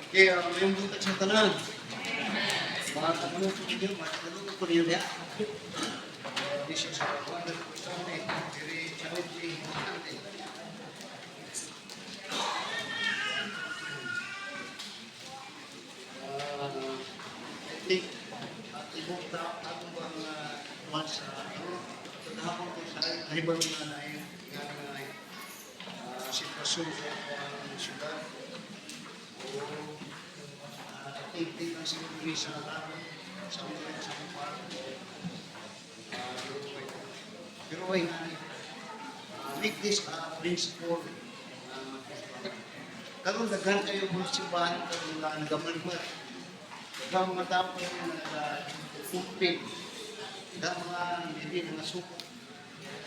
Kaya may buntag sa tanan. Mga tanong ko ninyo, mga tanong ko ninyo niya. This is our wonderful Sunday. Very challenging Sunday. I think ibang atong bang tuwan sa pagkahapon ko sa hibang na sitwasyon sa syudad. Tingting ang sinunod sa lahat sa mga sa park. Pero ay make this a principle. Karon daghan kayo mga simbahan kung nagamalmat. Daghang mga tao kayo nag-fulfill. Daghang mga hindi mga suko.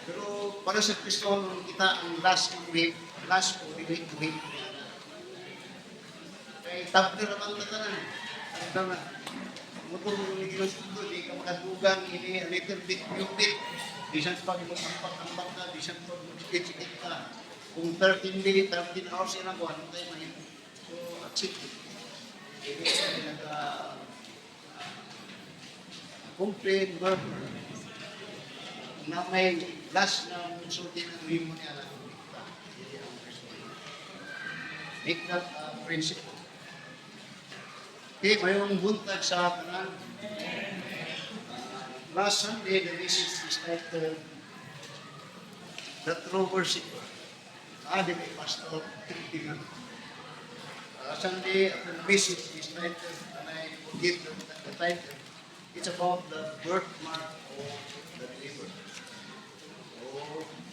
Pero para sa Kristo, kita ang last week to week. Kaya tapos naman na tanan. Ang na, motor mo ni Diyos ito, di ka makadugang, ini a little bit, yung bit. Di siya pag ambak na, di siya pag sikit ka. Kung 13 minutes, 13 hours yun ako, ano tayo mahirap. So, that's it. Hindi siya complain, murmur. Na may last na musulti ng rimo niya lang. Make that a principle. Okay, mayroong buntag sa kanan. Last Sunday, the message is titled The True Worshipper. Di ba, Pastor? Sunday, the message is titled, and I forget the title, it's about the birthmark of the believer.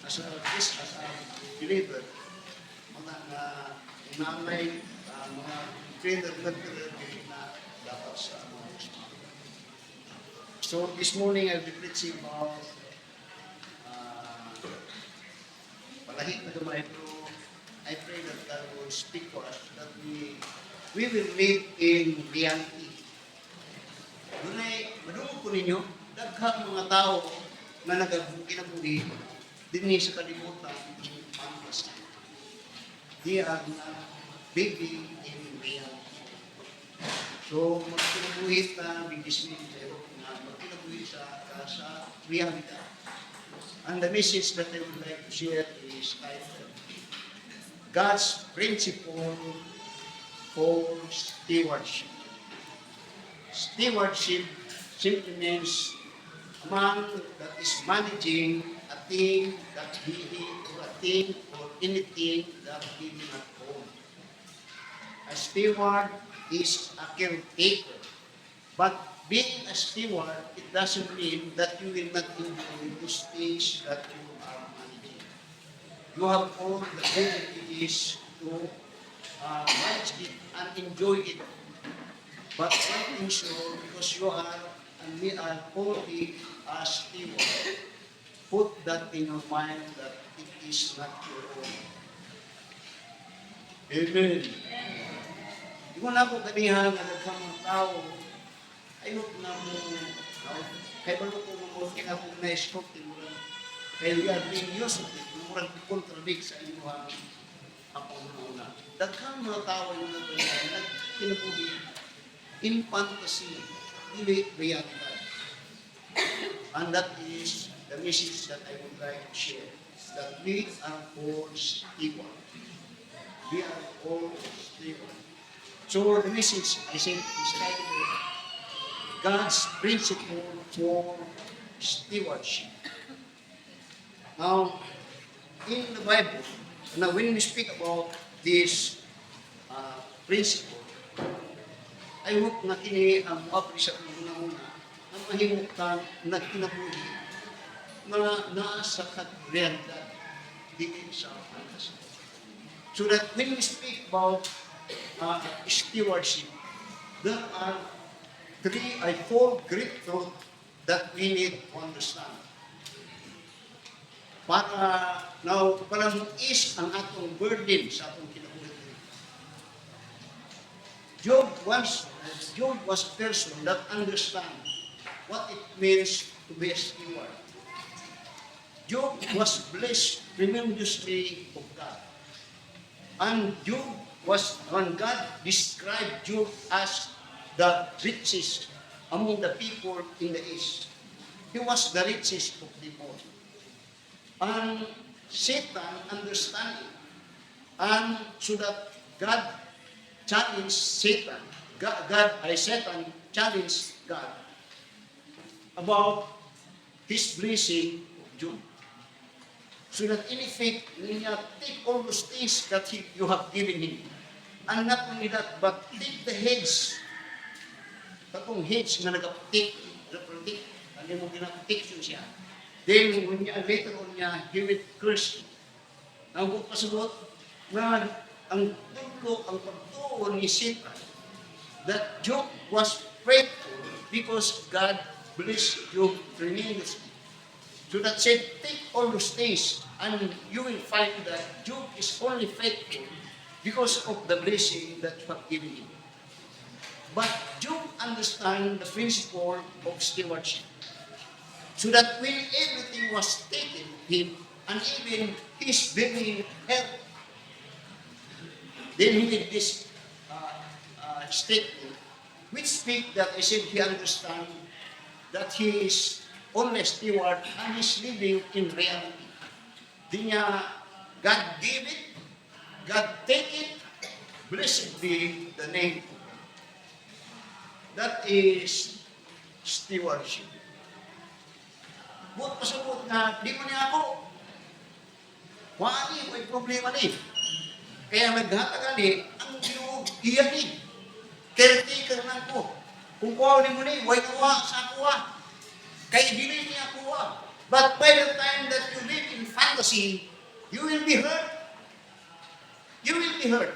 So, as a believer, mga nanay, mga trainer na dapat sa mga Muslim. So this morning I'll be preaching about palahit na gamay, pero I pray that God will speak to us, that we will live in reality. Dunay, madungog ko ninyo, daghang mga tao na nagkinabuhi din sa kalimutan ng fantasy. They are not living in reality. So, magkinabuhi na bigis ninyo na magkinabuhi sa reality. And the message that I would like to share is titled God's Principle for Stewardship. Stewardship simply means a man that is managing a thing that or anything that he did not own. A steward is a caretaker. But being a steward, it doesn't mean that you will not enjoy those things that you are managing. You have all the abilities to manage it and enjoy it. But making sure, because you are and we are holy as steward, put that in your mind that it is not your own. Amen. Di mo na ako kanihan na nagkamang tao, ayok na mo, kaya ba ko mo kinakong na-stop, kaya we are being used of it, murang contradict sa inyo ako una. Daghang mga tao yung nagkinabuhi in fantasy, hindi reality. And that is the message that I would like to share, that we are all equal. We are all equal. So the message I said is titled God's Principle for Stewardship. Now, in the Bible, now when we speak about this principle, I hope na kini ang appreciate mo una na mahimutan na kinabuhi na nasa realidad din sa anas. So that when we speak about stewardship, there are four great truths that we need to understand. Para is ang atong burden sa atong kinabuhi. Job was a person that understands what it means to be a steward. Job was blessed tremendously of God. And Job was when God described Job as the richest among the people in the East. He was the richest of them all. And Satan understand it. And so that God challenged Satan. Satan challenged God about his blessing of Job. So that in effect, niya take all those things that you have given him. And not only that, but take the heads. Katong heads na nag-protect, ano mo gina-protection siya. Then, when niya, later on niya, he will curse. Ang pasagot na ang tulo, ang pagtuon ni Satan, that Job was faithful because God blessed Job tremendously. So that said, take all those things and you will find that Job is only faithful because of the blessing that you have given him. But Job understands the principle of stewardship. So that when everything was taken from him, and even his very health, then he did this statement, which speak that I said he understands that he is only steward and is living in reality. Di niya, God gave it, God take it, blessed be the name of God. That is stewardship. Buot pasabot na, di mo niya ako. Wani, may problema ni. Kaya maghatagan ni, ang Ginoo iya ni. Caretaker man ko. Kung kuha ni mo ni, way kuha sa kuha. Kaya dili niya kuha. But by the time that you live in fantasy, you will be hurt. You will be hurt.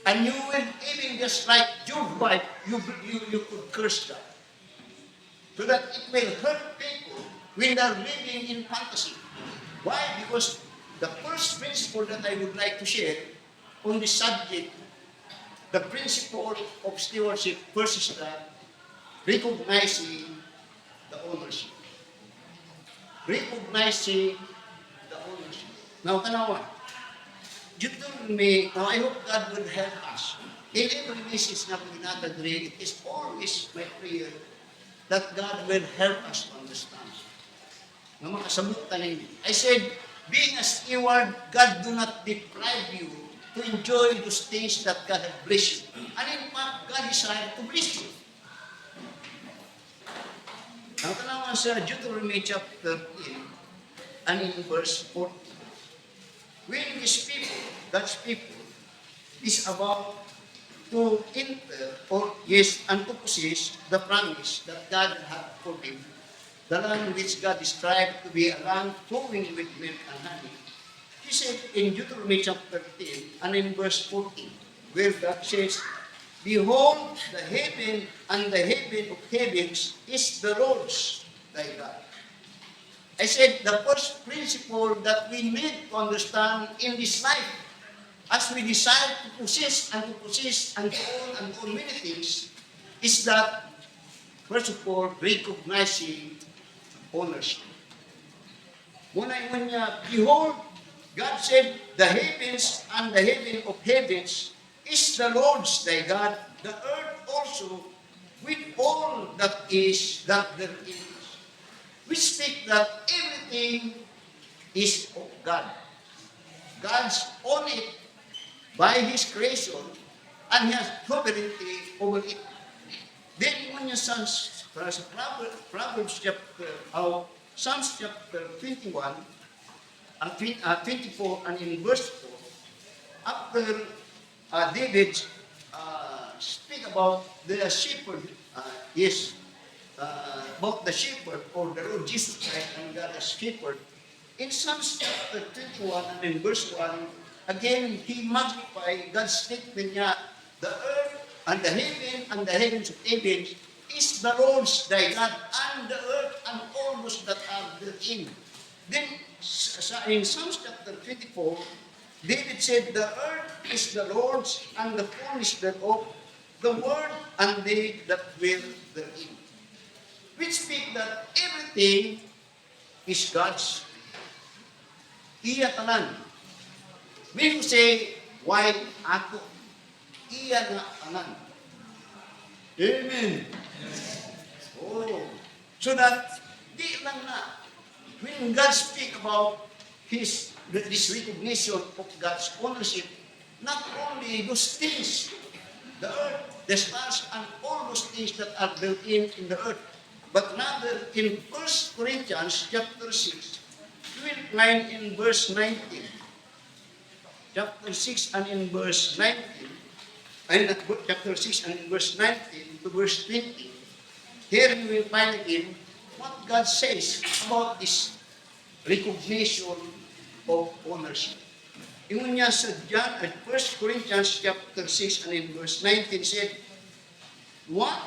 And you will even just like your wife, you could curse God. So that it will hurt people when they are living in fantasy. Why? Because the first principle that I would like to share on this subject, the principle of stewardship versus that, recognizing the ownership. Recognizing the ownership. Now, tanawa, you told me, now I hope God will help us. In every message na pinatagri, it is always my prayer that God will help us to understand. Nga makasabutan ninyo. I said, being a steward, God do not deprive you to enjoy those things that God has blessed you. And in fact, God desires to bless you. Now, tanawan sa Deuteronomy chapter 10 and in verse 14. When these people, God's people, is about to enter or yes, and to possess the promise that God had for them, the land which God described to be a land flowing with milk and honey. He said in Deuteronomy chapter 10 and in verse 14, where God says, behold, the heaven and the heaven of heavens is the Lord's, thy God. I said the first principle that we need to understand in this life, as we desire to possess and to own many things, is that, first of all, recognizing ownership. Muna yun niya, behold, God said, the heavens and the heaven of heavens is the Lord's thy God, the earth also, with all that is, that there is. We speak that everything is of God. God's own it by His creation, and He has sovereignty over it. Then when you Psalms chapter, Psalms chapter 21, 24, and in verse 4, after David speak about the shepherd, about the shepherd or the Lord Jesus Christ and God as shepherd, in Psalms chapter 21 and in verse 1, again, He magnified God's statement niya, the earth and the heavens of heavens is the Lord's thy God, and the earth and all those that are therein. Then, in Psalms chapter 24, David said, the earth is the Lord's and the fullness thereof, the world and they that dwell therein. Which speak that everything is God's. Iya tanan. Meaning to say, why ato. Iya nga tanan. Amen. Oh. So that, di lang na, when God speak about this recognition of God's ownership, not only those things, the earth, the stars, and all those things that are built in the earth, but rather in 1 Corinthians chapter 6, we will find in verse 19. Chapter 6 and in verse 19, and chapter 6 and in verse 19 to verse 20, here we will find again what God says about this recognition of ownership. Ingon niya sa John, 1 Corinthians chapter 6 and in verse 19 said, what?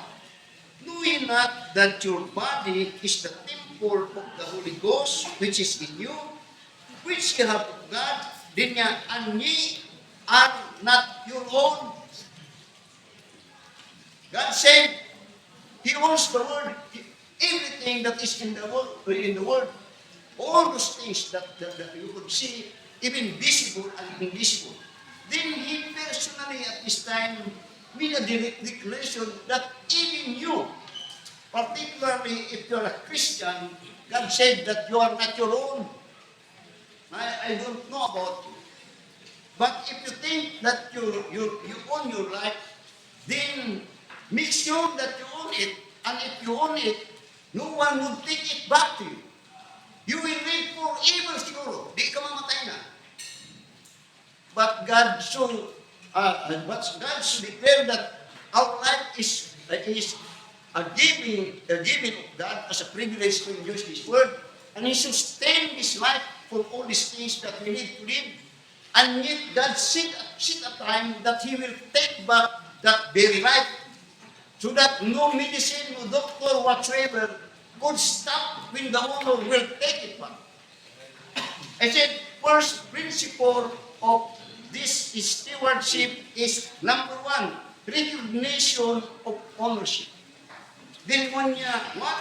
Know ye not that your body is the temple of the Holy Ghost, which is in you, which ye have of God, din niya, and ye are not your own. God said, He owns the world, everything that is in the world, all those things that you could see, even visible and invisible. Then He personally at this time made a declaration that even you, particularly if you are a Christian, God said that you are not your own. I don't know about you. But if you think that you own your life, then make sure that you own it. And if you own it, no one will take it back to you. You will live forever siguro. Di ka mamatay na. But God should declare that our life is a giving of God as a privilege to use His word, and He sustain this life for all these things that we need to live. And yet God set a time that He will take back that very life, so that no medicine, no doctor whatsoever could stop when the owner will take it back. I said, first principle of this stewardship is number one, recognition of ownership. Then one niya, what?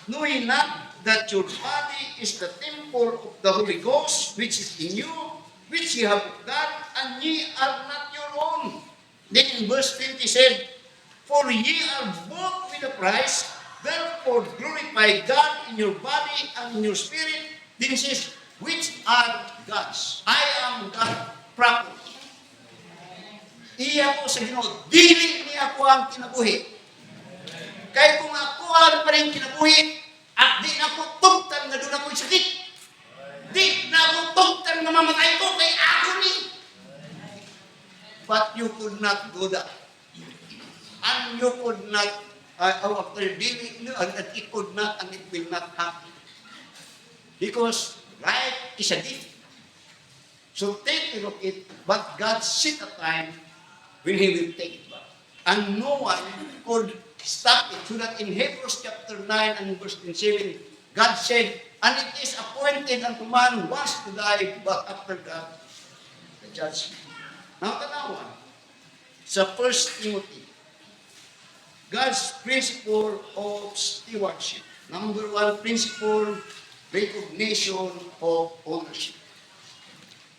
Know ye not that your body is the temple of the Holy Ghost, which is in you, which ye have of God, and ye are not your own. Then in verse 20 said, for ye are bought with a price, therefore glorify God in your body and in your spirit. Then it says, which are God's. I am God property. Iya ko sa Ginoo, dili niya ako ang kinabuhi. Kaya kung ako ang pa rin kinabuhi, at di na ako tugtan na doon ako'y sakit. Di na ako tugtan na mamatay ko, kay ako ni. But you could not do that. And you could not, after dealing, and it could not, and it will not happen. Because life is a gift. So take care of it, but God set a time when He will take it back. And no one could stop it. So that in Hebrews chapter 9 and verse 7, God said, and it is appointed unto man once to die, but after that, the judgment. Now, tanawan, sa 1 Timothy, God's principle of stewardship. Number one principle, recognition of ownership.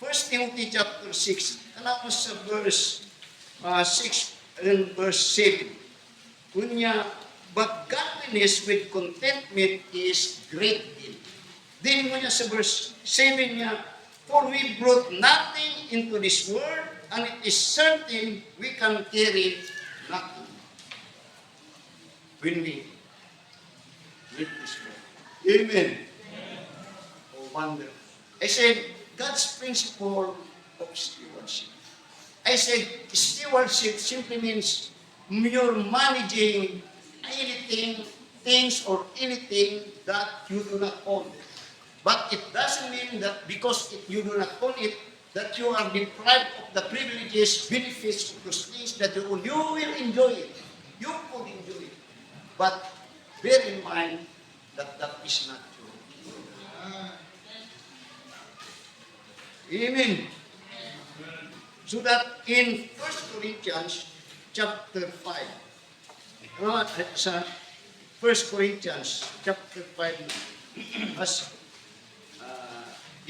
1 Timothy chapter 6, alam mo sa verse 6 and verse 7. Kunya, but godliness with contentment is great gain. Then mo niya sa verse 7 niya, for we brought nothing into this world, and it is certain we can carry nothing when we leave this world. Amen. Oh, wonder. I said, God's principle of stewardship. I said, stewardship simply means you're managing anything, things or anything that you do not own. But it doesn't mean that because you do not own it, that you are deprived of the privileges, benefits of those things that you own. You will enjoy it. You could enjoy it. But bear in mind that that is not true. Amen. So that in 1 Corinthians chapter 5, sa 1 Corinthians chapter 5,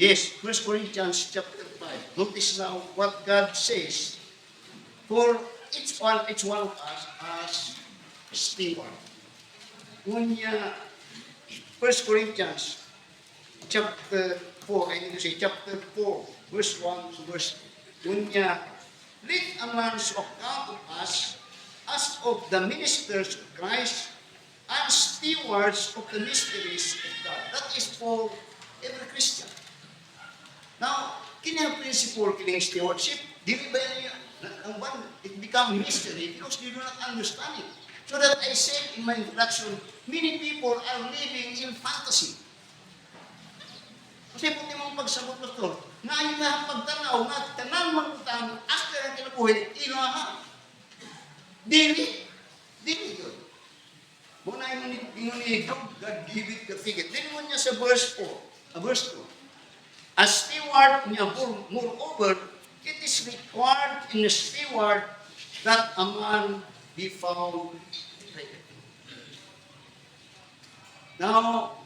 yes, 1 Corinthians chapter 5. Notice now what God says for each one of us as steward. Ngunya, 1 Corinthians chapter 4, I need to say chapter 4, verse 1 to verse 2. Ngunya, let a man so account of us as of the ministers of Christ and stewards of the mysteries of God. That is for every Christian. Now, kini ang principle kining stewardship, dili ba niya, it become mystery because they do not understand it. So that I said in my introduction, many people are living in fantasy. Kasi puti mong pagsagot, Pastor, nga yung nga pagtanaw, nga tanan magutang, after ang kinabuhi, ilaha. Dili yun. Muna yung ni God give it the figure. Dili mo niya sa verse 4, verse 2. As steward niya, moreover, it is required in a steward that a man be found faithful. Now,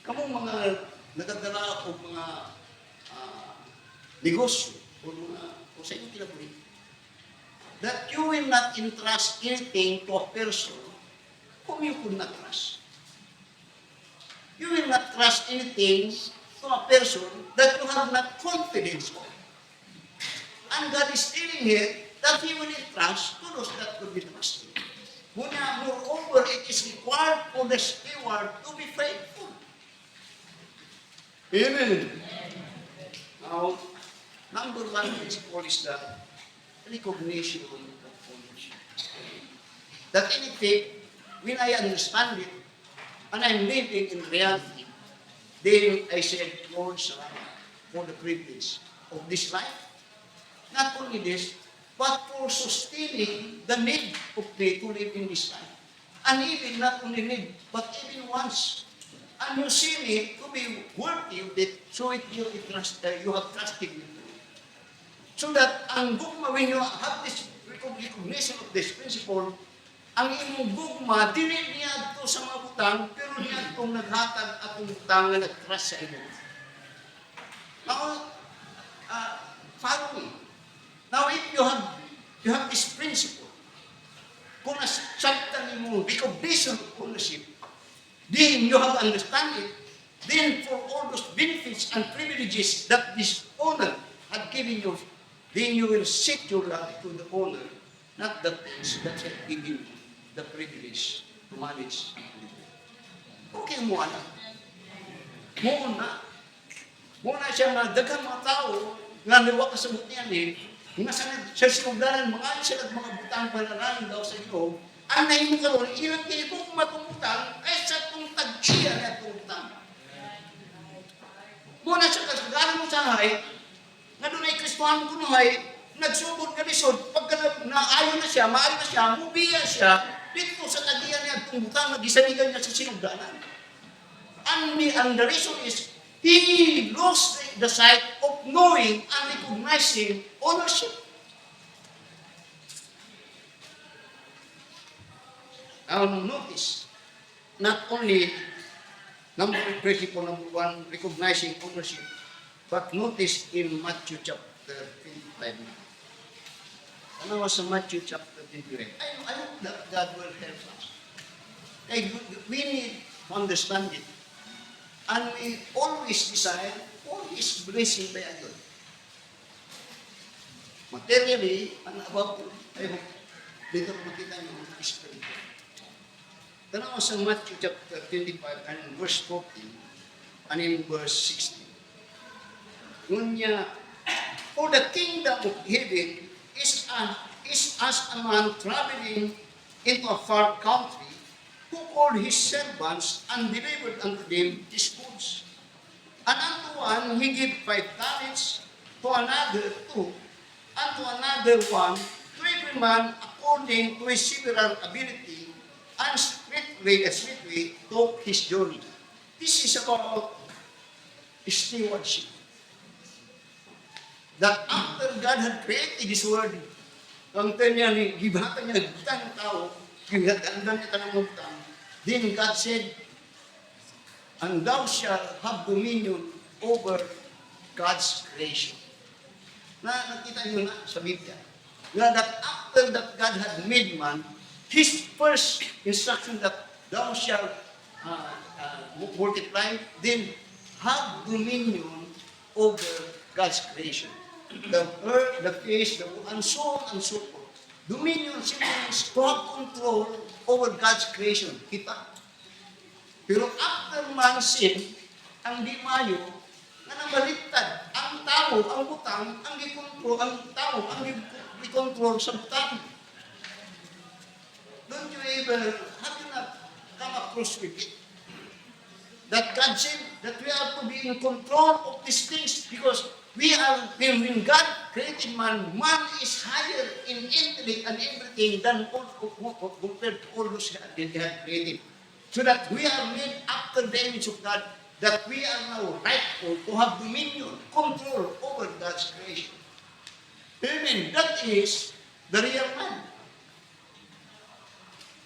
kamong mga nagdadala o mga negosyo o sa inyong kinabuhi, that you will not entrust anything to a person whom you could not trust. You will not trust anything to a person that you have not confidence of. And God is telling here that He will entrust to those that could be trusted. Moreover, it is required for the steward to be faithful. Amen. Now, number one principle is the recognition of ownership. That in effect, when I understand it, and I'm living in reality, then I said, Lord, salamat for the privilege of this life. Not only this, but for sustaining the need of me to live in this life. And even not only need, but even once. And you see me to be worthy of it, so you have trusted me. So that ang gugma, when you have this recognition of this principle, ang imong gugma, dili niya ito sa mga butang, pero niya itong naghatag atong butang na nag-trust sa inyo. Now, follow me. Now, if you have this principle, kung nasaktan mo recognition of ownership, then you have understand it, then for all those benefits and privileges that this owner had given you, then you will set your life to the owner, not the things that have given you the privilege to manage. Okay mo anak. Muna siya na daghang mga tao nga liwa ka sa butnian nga sa sinugdanan, mga sila mga butang panananin daw sa iyo, ang nahimo karon ilang kayo kung matungutang ay sa itong tag-iya na itong butang. Muna siya kasagaran mo sa hay, nga doon ay Kristohan kunuhay, nagsubod na lisod, pagka naayon na siya, maayon na siya, mubiya siya, dito sa tag-iya niya itong butang, nagisanigan niya sa sinugdanan. And the reason is, he lost the sight of knowing and recognizing ownership. Now notice, not only principle number one, recognizing ownership, but notice in Matthew chapter 25. Ano was sa Matthew chapter 25? I hope that God will help us. We need to understand it. And we always desire for His blessing by God. Materially, and above all, I hope dito makita niyo ang Spirit. Tanaw sa Matthew chapter 25 and verse 14 and in verse 16. Ngunya, for the kingdom of heaven is as a man traveling into a far country, who called his servants and delivered unto them his goods. And unto one he gave 5 talents, to another 2, and to another 1, to every man according to his several ability, and straightway took his journey. This is about stewardship. That after God had created this world, ang tanya ni gibatan niya nagutang ng tao, gibatan niya tanang utang. Then God said, and thou shalt have dominion over God's creation. Nakita niyo na sa Biblia. that after that God had made man, His first instruction that thou shalt multiply, then have dominion over God's creation. The earth, the fish, and so on and so forth. Dominion simply means to have control over God's creation. Kita. Pero after man sin, ang di mayo, nga nabaliktad, ang tao, ang butang, ang gikontrol, ang tao, ang gikontrol sa butang. Don't you ever, have you not come across with it? That God said that we have to be in control of these things because we are, when God created man, man is higher in intellect and everything than compared to all those that He had created. So that we are made after the image of God, that we are now rightful to have dominion, control over God's creation. Amen. That is the real man.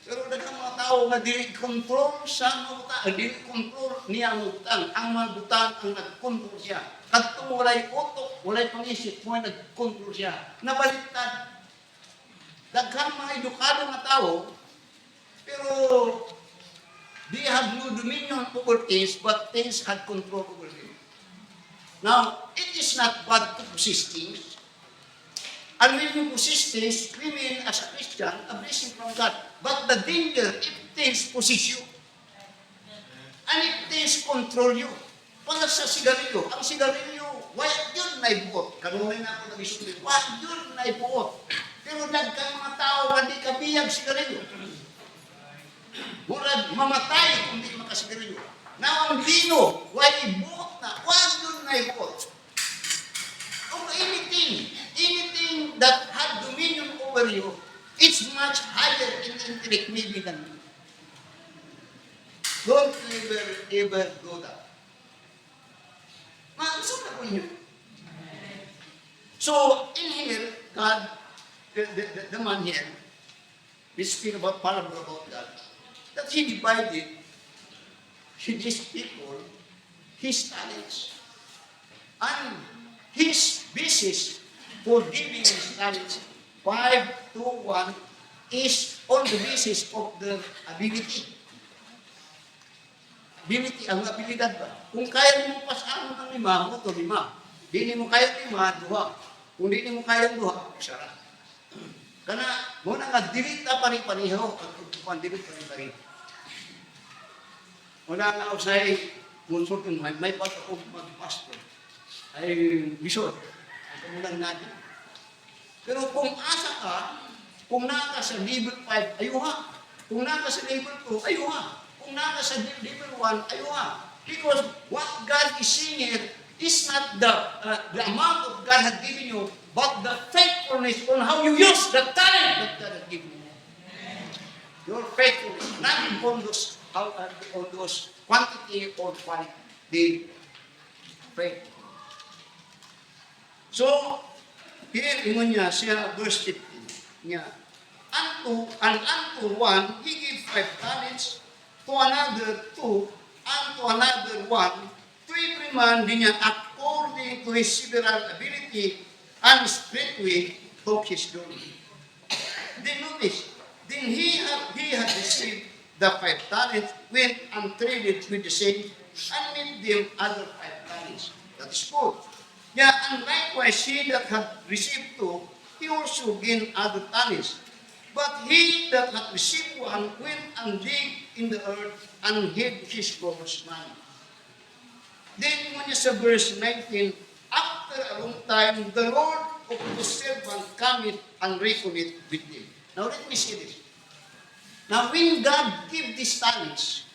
Pero daghang mga tao nga dili control sa mga butang, dili control niya ang butang. Ang mga butang ang nag-control siya. Kadtong walay utok, walay pangisip, mo nag-control siya. Nabaliktad. Daghang mga edukado nga tao, pero they have no dominion over things, but things had control over them. Now, it is not bad to possess things. And when you possess things, we mean as a Christian, a blessing from God. But the danger, if things possess you, and if things control you, para sa sigarilyo, ang sigarilyo, why yun na ibuot? Kanunay na ako nag-isulit, why yun na ibuot? Pero nagkang mga tao, hindi kabiyag sigarilyo. Murag mamatay kung di makasigarilyo. Now ang lino, why ibuot na? Why yun na ibuot? Of anything that had dominion over you, it's much higher in intellect maybe than you. Don't ever do that. Mausap na po yun. So, in here, God, the man here, we speak about parable about God, that He divided His people, His talents, and His basis for giving His talents 5 to 1 is on the basis of the ability. Ability, ang abilidad ba? Kung kaya mo pasaan ng 5, mo to 5. Di mo kaya 5, 2. Kung di mo kaya 2, sarap. Kana, muna nga, dilita pari-pariho, ang dilita pari-pariho. Muna nga ako sa consulting, may pat ako mag-pastor. Ay, bisor. Ang kamulang natin. Pero kung asa ka, kung naka sa level 5, ayuha. Kung naka sa level 2, ayuha. Kung naka sa level 1, ayuha. Because what God is saying here is not the amount of God has given you, but the faithfulness on how you use the talent that God has given you. Your faithfulness, not on those quantity or quality. The faith. So, here, ingon niya, siya, verse 15 niya, unto one, he gave 5 talents, to another 2, and to another 1, to every man din niya, according to his several ability, and straightway took his glory. Then notice, then he had received the 5 talents, went and traded with the same, and made them other 5 talents. That is good. Yeah, and likewise, he that had received 2, he also gained other talents. But he that had received 1 went and digged in the earth and hid his Lord's money. Then when you sa verse 19, after a long time, the Lord of the servant cometh and reckoneth with him. Now let me say this. Now when God gave these talents,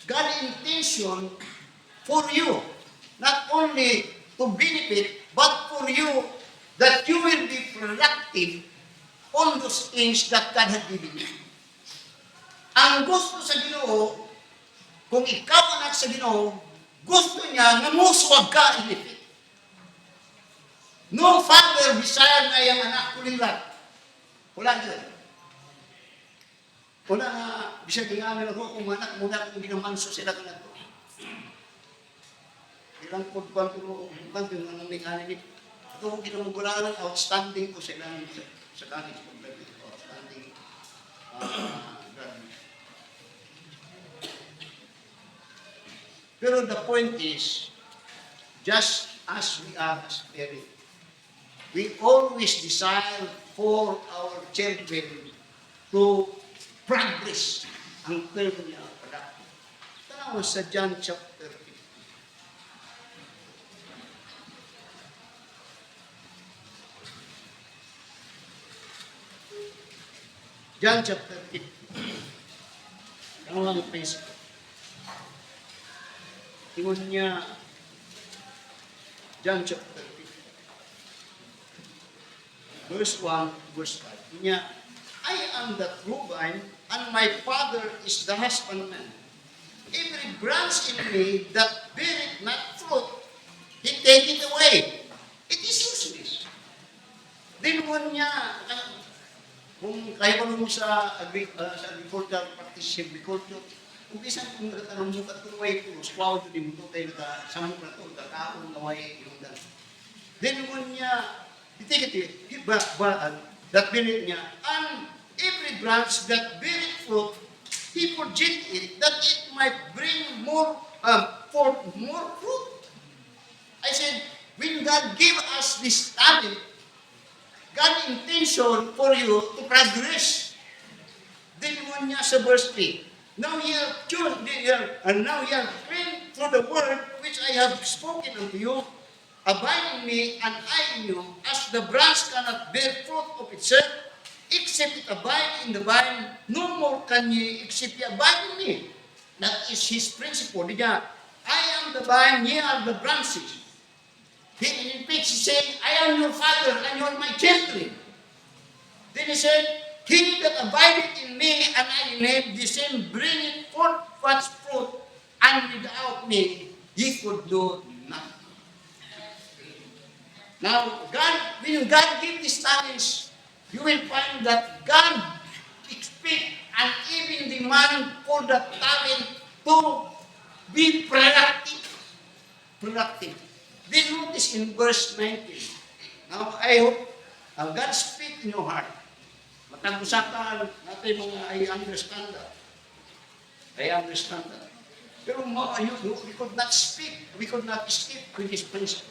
God's intention for you, not only to benefit, but for you, that you will be productive on those things that God has given you. Ang gusto sa Ginoo, kung ikaw anak sa Ginoo, gusto niya nga muswag ka in effect. No father desire na yung anak kulilat. Wala dyan. Wala nga, bisa gingamit ako kung anak muna kung ginamanso sila ka na to. Ilang pagpapuro, ang ning ani kung kinamugulanan, outstanding ko sila sa college. Outstanding graduate. Pero the point is, just as we are as parents, we always desire for our children to progress ang term niya productive. Tanaw sa John chapter 15. John chapter 15. Ang lang principle. Tingnan niya, John chapter 15. Verse 1, verse 5. Niya, I am the true vine, and my Father is the husbandman. Every branch in me that beareth not fruit, he taketh away. It is useless. Dinuan niya, kung kayo mo sa agriculture, practice agriculture, kung isang kung nagtanong mo ka tuway ko, squaw to di mo tayo nagkasaman ko na ito, nagkakaon na way yung dan. Dinuan niya, itikit that beareth niya, and every branch that beareth fruit, he purgeth it, that it might bring forth more fruit. I said, when God gave us this talent, God's intention for you to progress. Dinuan niya sa verse 3. Now ye are chosen, and now ye are trained through the word which I have spoken unto you. Abide in me, and I in you, as the branch cannot bear fruit of itself, except it abide in the vine, no more can ye except ye abide in me. That is his principle. Diya, I am the vine, ye are the branches. In which he said, I am your father, and you are my children. Then he said, he that abideth in me, and I in him, the same bringeth forth much fruit, and without me, ye could do nothing. Now, when God gives these talents, you will find that God expects and even demand for the talent to be productive. Then notice in verse 19. Now, I hope God speak in your heart. Matag-usapan natin mga I understand that. Pero we could not speak, we could not speak with this principle.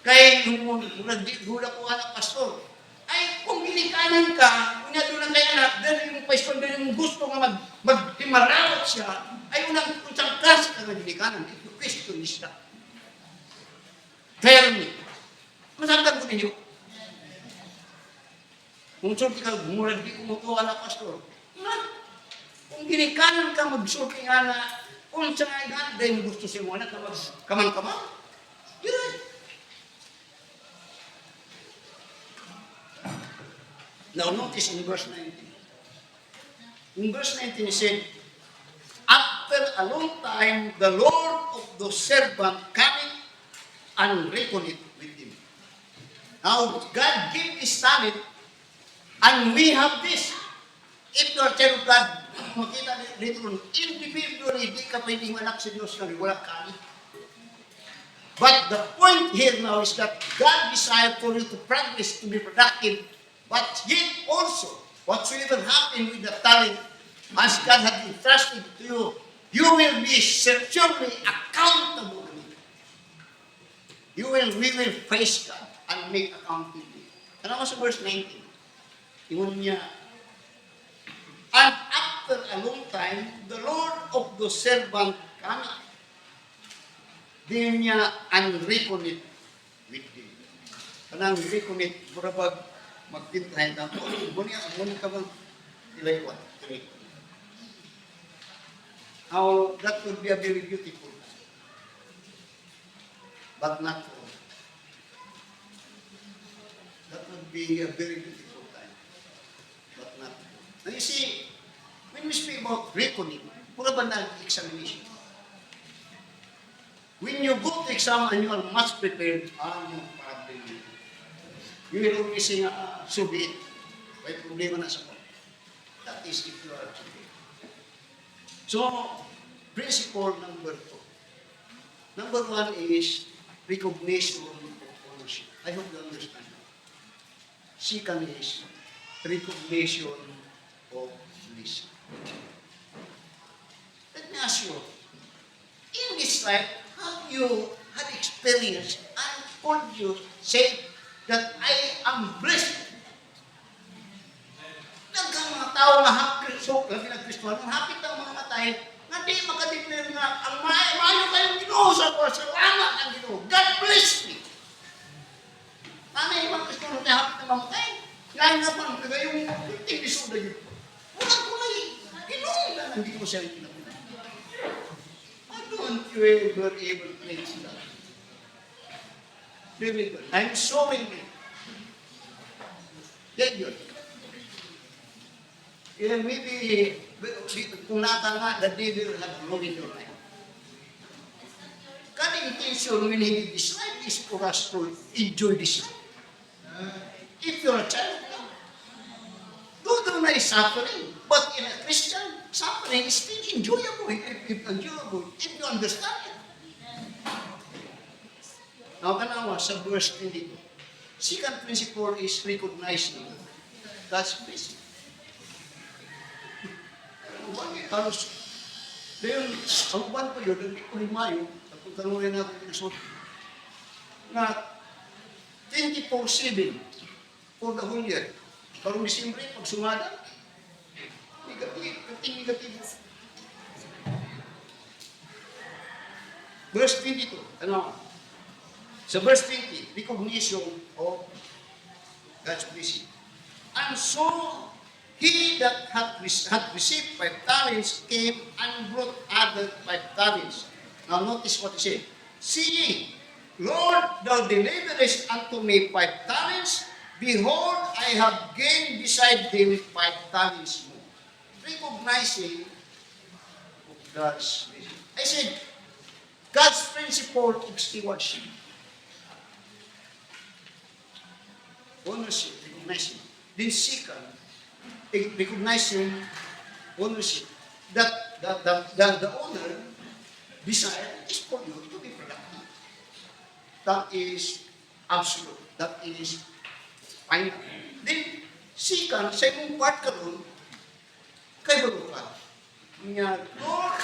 Kaya yung nagdula ko anak pastor, ay kung ginikanan ka, kung doon kayo anak, dahil yung pastor dahil yung gusto nga magtimarawat siya, ay unang kunsang klase ka nga ginikanan. Ito question is that. Tell me, masagdan ko ninyo. Kung sulti ka, murad di kumukuha na pastor. Kung ginikanan ka, magsulti nga na, kung sa nga igan, dahil gusto siya mo anak na magkamang-kamang. You're right. Now notice in verse 19. In verse 19 he said, after a long time, the Lord of the servant coming and reckoned with him. Now, God gave this talent, and we have this. If you are child of God, makita dito ron, individually, di ka pwedeng anak sa Diyos na wala ka. But the point here now is that God desired for you to practice, to be productive, but yet also, whatsoever happened with the talent, as God had entrusted to you, you will be certainly accountable. We will face God and make accountability. Ano sa verse 19? Tingnan niya, and after a long time, the Lord of the servant coming. Din niya and reconnect with him. Kanang reconnect, murabag magtintahin na ito. Muna ka bang ilaywan? How that would be a very beautiful. But not all. That would be a very beautiful time. But not all. Now you see, when we speak about reckoning, pura ba na-examination? When you go to exam and you are much prepared, yung problem yun. You will always say, so be it. May problema na sa ko. That is if you are prepared. So, principle number 2. Number 1 is recognition of ownership. I hope you understand. Second is recognition of blessing. Let me ask you, in this life, have you had experience and could you say that I am blessed? Daghang mga tao nga hapit so labi na Kristo ang hapit ang mga matay nga di makadeclare nga ang maayo kayong Ginoo sa ko salamat ang Ginoo. God bless me. Ano yung mga Kristo na hapit ang mga matay? Ngayon nga pang kagayong ting isuda yun. Wala ko may Ginoo na ang Ginoo siya yung pinapinay. I don't you ever place that. Really good. I'm showing you. Get good. Yeah, maybe kung natanga, the devil have ruined your life. Kading intention when he did this life is for us to enjoy this life. If you're a child, though na is suffering, but in a Christian, suffering is still enjoyable if you understand it. Now, kanawa sa verse 22. Second principle is recognizing God's blessing. Halos, dahil ang uban ko yun, hindi ko himayo, tapos kanuhin na akong pinasot, na 24/7 for the whole year. Karong Disyembre, pag sumada, negative. Verse 22, ano? Sa verse 20, recognition of God's blessing. And so, he that had received 5 talents came and brought other 5 talents. Now notice what he said. See ye, Lord, thou deliverest unto me 5 talents. Behold, I have gained beside them 5 talents more. Recognizing God's blessing. I said, God's principle of stewardship. Ownership, recognizing. Then second, recognizing ownership. That the owner desire is for you to be productive. That is absolute. That is final. Then, second, sa imong part karon, kay bago ka. Nga, Lord,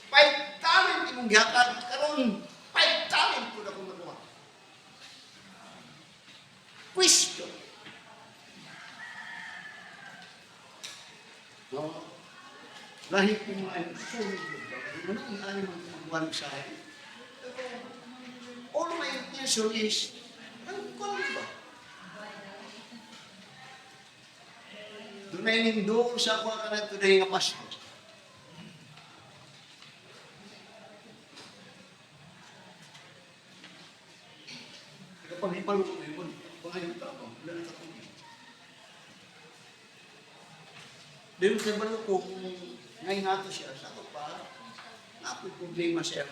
5 talent imong gihatag karon, 5 talent ko na kung magawa. Question. No? Lahit yung mga sulit yun. Ano yung alam ang pagbuwan sa akin? All my intention is, ano ba? Doon na yung sa ako ka na today nga pastor. Kapag ipalo ko yun, pangayong tao, wala na ako. Dahil sa balo ko, kung ngayon nato siya, sa ako pa, ako'y problema siya.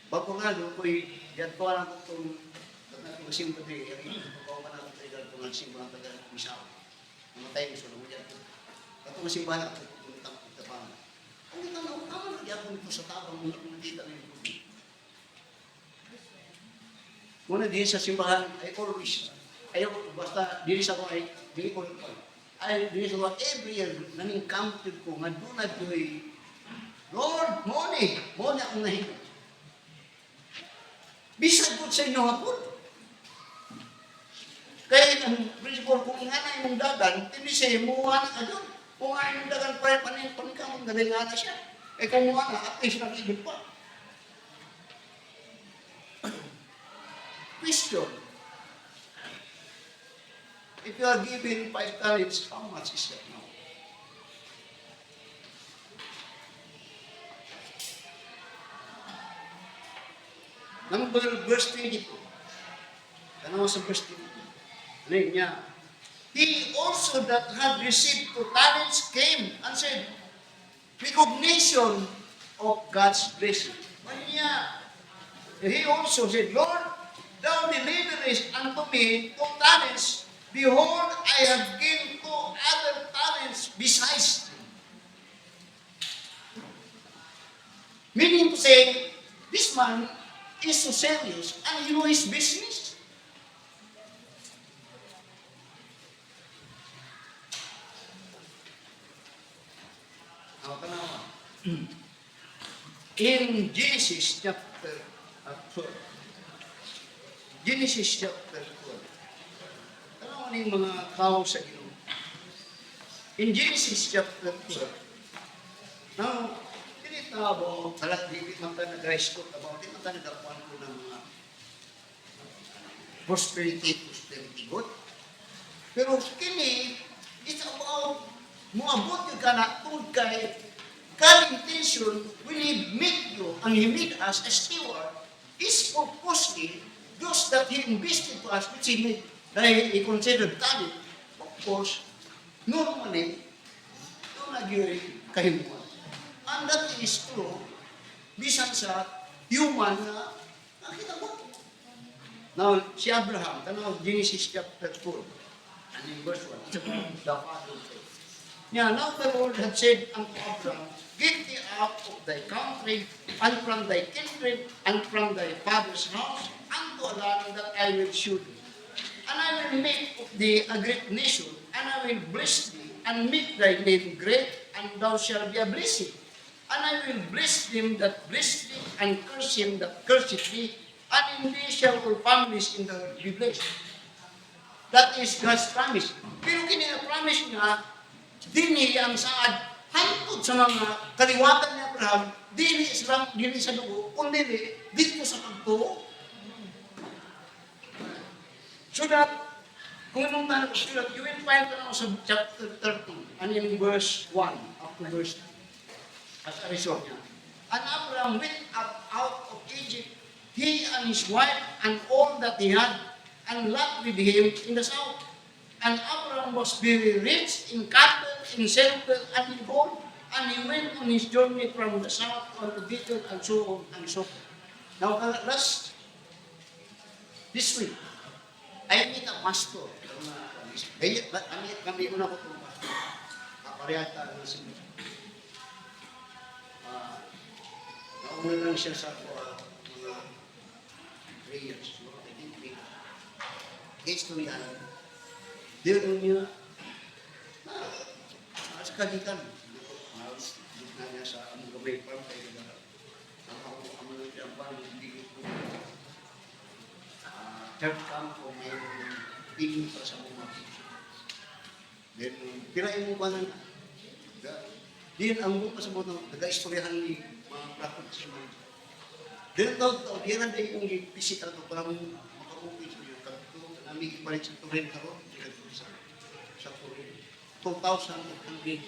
Bago nga doon ko'y, yan ko lang itong simpati, pagkawa na itong tayo itong simbahan tayo misaw. Namatay ko siya, namuyan ko. Itong simbahan ako, puntang pagtapangan. Ang itanong, tama na yan ito sa tabang, nakita na yung problema. Muna din sa simbahan, ay always, ayaw, basta diri sa ko ay dili ko ay diri sa ko every year naning counted ko nga doon na doy Lord money akong nahinga bisag po sa inyo hapon kaya ang principle kung ingana imong dagan hindi siya muha na ka doon kung nga imong dagan panin ka mong galinga na siya kung muha na at least nag-ibig pa question. If you are given 5 talents, how much is that now? Number verse 22. Ano sa verse 22? Ano niya? He also that had received 2 talents came and said, recognition of God's blessing. Ano niya? He also said, Lord, thou deliverest unto me 2 talents. Behold, I have gained 2 other talents besides. Meaning to say, this man is so serious and you know his business. Ako tanawa. In Genesis chapter 4, Genesis chapter 4, tanawa na yung mga tao sa Ginoo. In Genesis chapter 4, now, tabo, talat dili man ta nag-high school, tabo, di man ta nagapuan ko ng mga prosperity good. Pero kini, it's about moabot yung kana tungod kay God intention when He made you and He made us as steward is purposely those that He invested to us, which He made, dahil He considered talent, of course, normally, ito nag-iuri kahimuan. And that is true, bisan sa human na nakita mo. Now, si Abraham, tanaw Genesis chapter 4, and in verse 1, it's about the father of faith. Yeah, now the Lord had said unto Abraham, get thee out of thy country, and from thy kindred, and from thy father's house, unto a land that I will show thee. And I will make of thee a great nation, and I will bless thee, and make thy name great, and thou shalt be a blessing. And I will bless them that bless thee, and curse him that curseth thee, and in thee shall all families in the earth be blessed. That is God's promise. Pero kini na promise niya, dini ang saad, hantod sa mga kaliwatan ni Abraham, dili sa dugo, kundi dito sa pagtuo. So that, kung anong tanong ko, you will find sa chapter 13, and in verse 1, up to verse 2. As a result niya. And Abraham went up out of Egypt, he and his wife, and all that he had, and Lot with him in the south. And Abraham was very rich in cattle, in silver, and in gold, and he went on his journey from the south unto Bethel, and so on and so forth. Now, last, this week, I meet a pastor. Kami ko na ko itong pastor. Kaparehata na sila. Nauna lang siya sa mga prayers. I think we history yan. Doon niya sa kagitan. Na niya sa among gabay pa kayo na ang mga siyang parang hindi ko church camp o may pingin para sa mga picture. Then, pirain mo pa na din ang buka sa mga nag-istoryahan ni mga prophet sa mga. Then, diyan na yung bisita ito para makakupin sa iyo. Kapito, namin ipalit sa Turin karon sa Turin. 2,800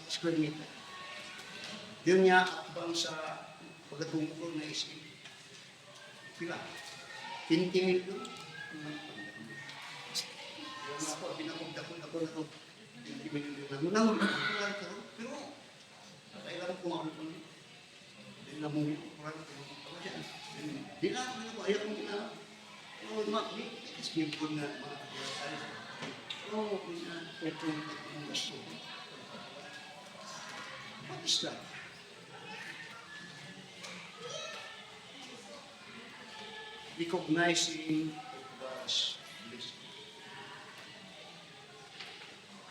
square meter. Yun niya akbang sa pagkatungkol na isip. Pila? 20 million? Yung ako, pinakugdakon ako na ito. 20 million na. Munang pero, kailangan ko ako ito. Hindi na mong kurang ito. Hindi na ako, ayaw kong ginawa. It's people na mga kapatid. Oh, ito yung gusto. What is that? Recognizing God's blessing.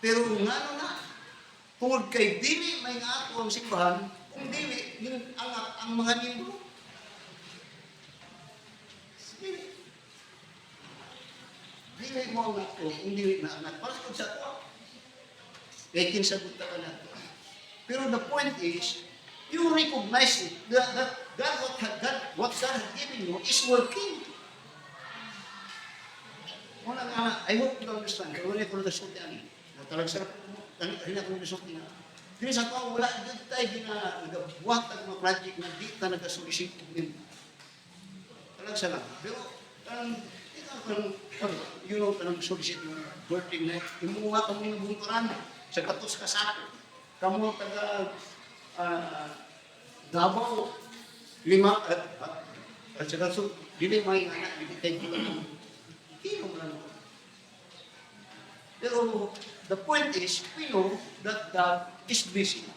Pero nga na, tungkol kay dili may nga ako ang simbahan, kung dili, ang mga nilo. Dili mo ang ako, kung dili na anak. Para kung sa ako, kaya kinsagot ka na ito. Pero the point is, you recognize it, that what God has given you is working. Wala nga, I hope you understand. Kaya wala ko na sulti ani. Talagang sarap, hindi ako na sulti na. Hindi sa ako, wala dito tayo nagabuhat ang mga project na di ta nagasulisit ko din. Talagang sarap. Pero, you know, tanong solicit yung birthday na, yung mga kami ng bungkuran, sa katos kasako. Kamu taga Davao, 5 at saka so, dili may anak, dili tayo kilo mo lang. Pero the point is, we know that God is busy.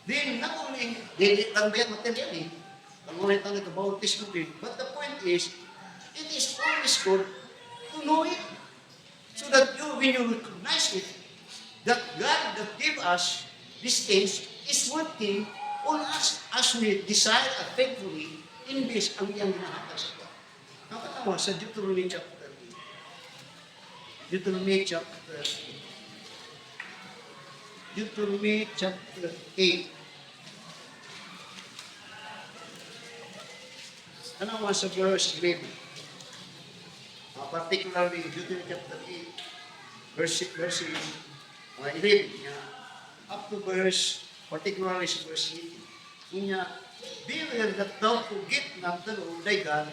Then, not only, dili lang ba yan material eh. Pangunay tayo about testimony. But the point is, it is always good to know it. So that you, when you recognize it, that God that gave us these things is working on us as we desire faithfully in this ang iyang ginahata sa ito. Nakatawa sa Deuteronomy chapter 8. Deuteronomy chapter 8. Deuteronomy chapter 8. Ano nga sa verse 11? Particularly, Deuteronomy chapter 8, verse 11. Up to verse, particularly sa verse 18. Kunya, beware that thou forget not the Lord thy God,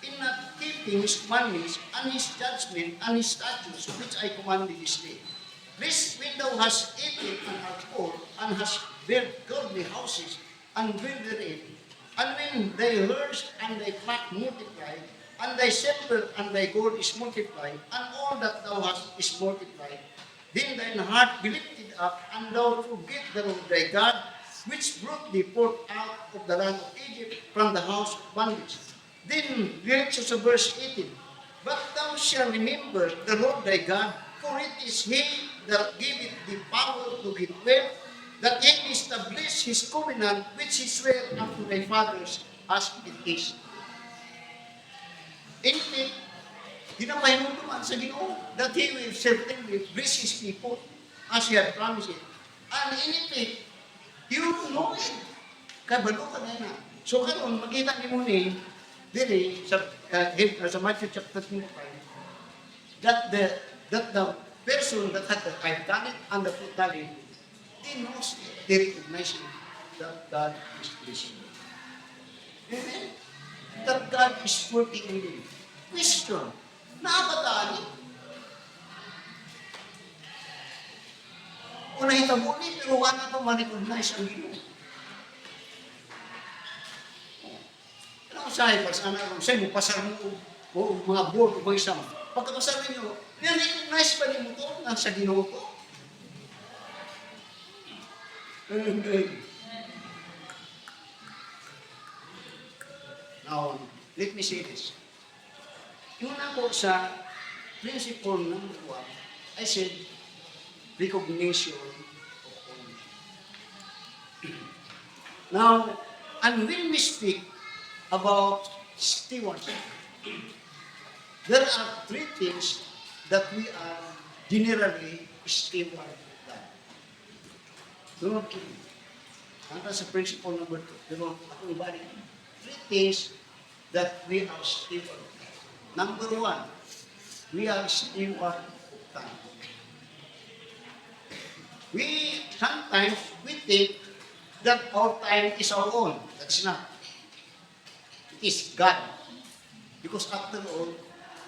in not keeping His commandments and His judgment and His statutes, which I command thee this day. Lest when thou hast eaten and art full, and hast built godly houses, and dwell therein, and when thy herds and thy flock multiply, and thy silver and thy gold is multiplied, and all that thou hast is multiplied, then thine heart be lifted up, and thou forget the Lord thy God, which brought thee forth out of the land of Egypt from the house of bondage. Then, lyrics sa verse 18, but thou shalt remember the Lord thy God, for it is He that giveth thee power to get wealth, that He may establish His covenant, which He sware unto thy fathers, as it is. In fact, ginapahinutuman sa Ginoo that He will certainly bless His people as He had promised it. And in effect, you know it. Kabalo ka na. So karon makita ni mo ni diri sa Matthew chapter 25 that the person that had the 5 talent and the 2 talent, they knows it. They recognize it, that God is blessing them. Amen? That God is working in them. Question, naabataan niyo? Una hitabo ni, pero wala pa ma-recognize ang Ginoo. Ano usahay pa sa anak ko? Sa'yo, pasar mo o mga board o mga isang. Pagkapasar ninyo, na-recognize pa niyo mo ito na sa Ginoo ko? Now, let me say this. Yung ako sa principle number 1, I said, recognition of ownership. Now, and when we speak about stewardship, there are 3 things that we are generally steward of God. Do not kill me. Hanggang sa principle number 2, pero akong balik. 3 things that we are steward of God. Number 1, we are steward of time. Sometimes we think that our time is our own. That's not. It is God. Because after all,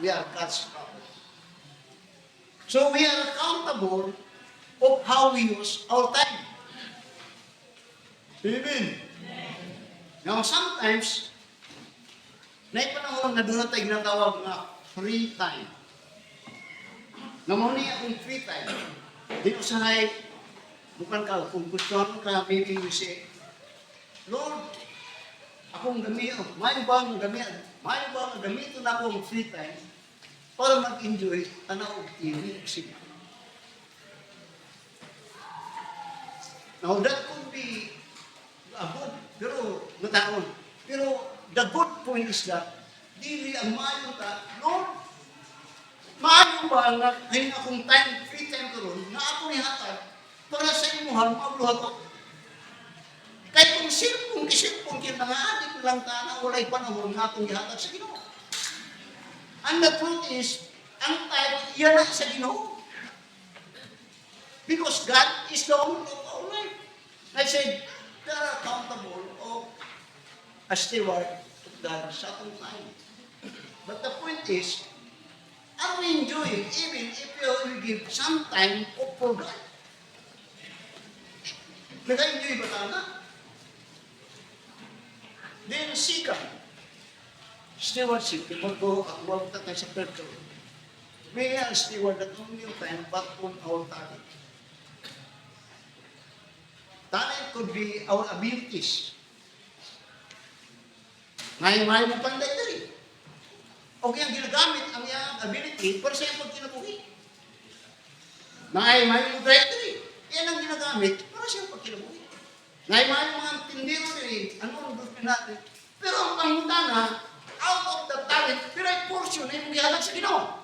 we are God's property. So we are accountable of how we use our time. Amen. Now sometimes, naipanahon na doon tayo ginatawag na free time. Namuni akong free time. Di usahay, bukan ka, kung gusto ka, maybe you say, Lord, akong gamitin, may ba ang gamitin na akong free time para mag-enjoy, tanaw, TV, sige. Now, that could be a good, pero, nataon. Pero, the good point is that, dili ang maayon ta, Lord, maayon ba na ngayon akong time, free time ko ron, na ako nihatag, para sa imuhan, mabluhat ako. Kahit kung kisipong kinangadik lang ta na walay panahon na akong ihatag sa Ginoo. And the truth is, ang time, yan na sa Ginoo. Because God is the owner of our life. I said, they are accountable of a steward of God sa atong time. But the point is, I will enjoy it even if you will give some time for God. Nag-enjoy ba tayo na? Then second, stewardship. Huwag tayo sa third floor. We are steward not only of time but on our talent. Talent could be our abilities. Ngayon mo panday dali. O kaya ginagamit ang iyang ability para sa iyong pagkinabuhi. Ngayon mo directory. Yan ang ginagamit para sa iyong pagkinabuhi. Ngayon mga tindero dali, ano ang gusto natin? Pero ang pangutana, out of the talent, the right portion na yung gihalag sa Ginoo.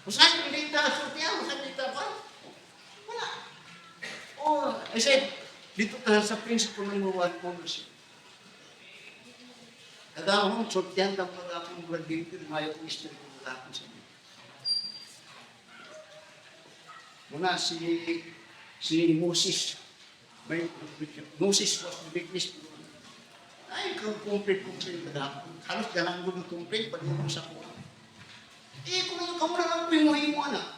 Kung saan yung data sultihan, kung saan data pa? Wala. Oh, I said, dito tayo sa principle ng one ownership. Kada akong sultihan ng pag-akong graduate, mayo kong history kong pag-akong sa inyo. Muna si Moses. Moses was the biggest. Ay, complete kada ako. Halos ganang ko ng complete, pati mo sa ko. Kung yung kamuna lang pinuhin mo, anak.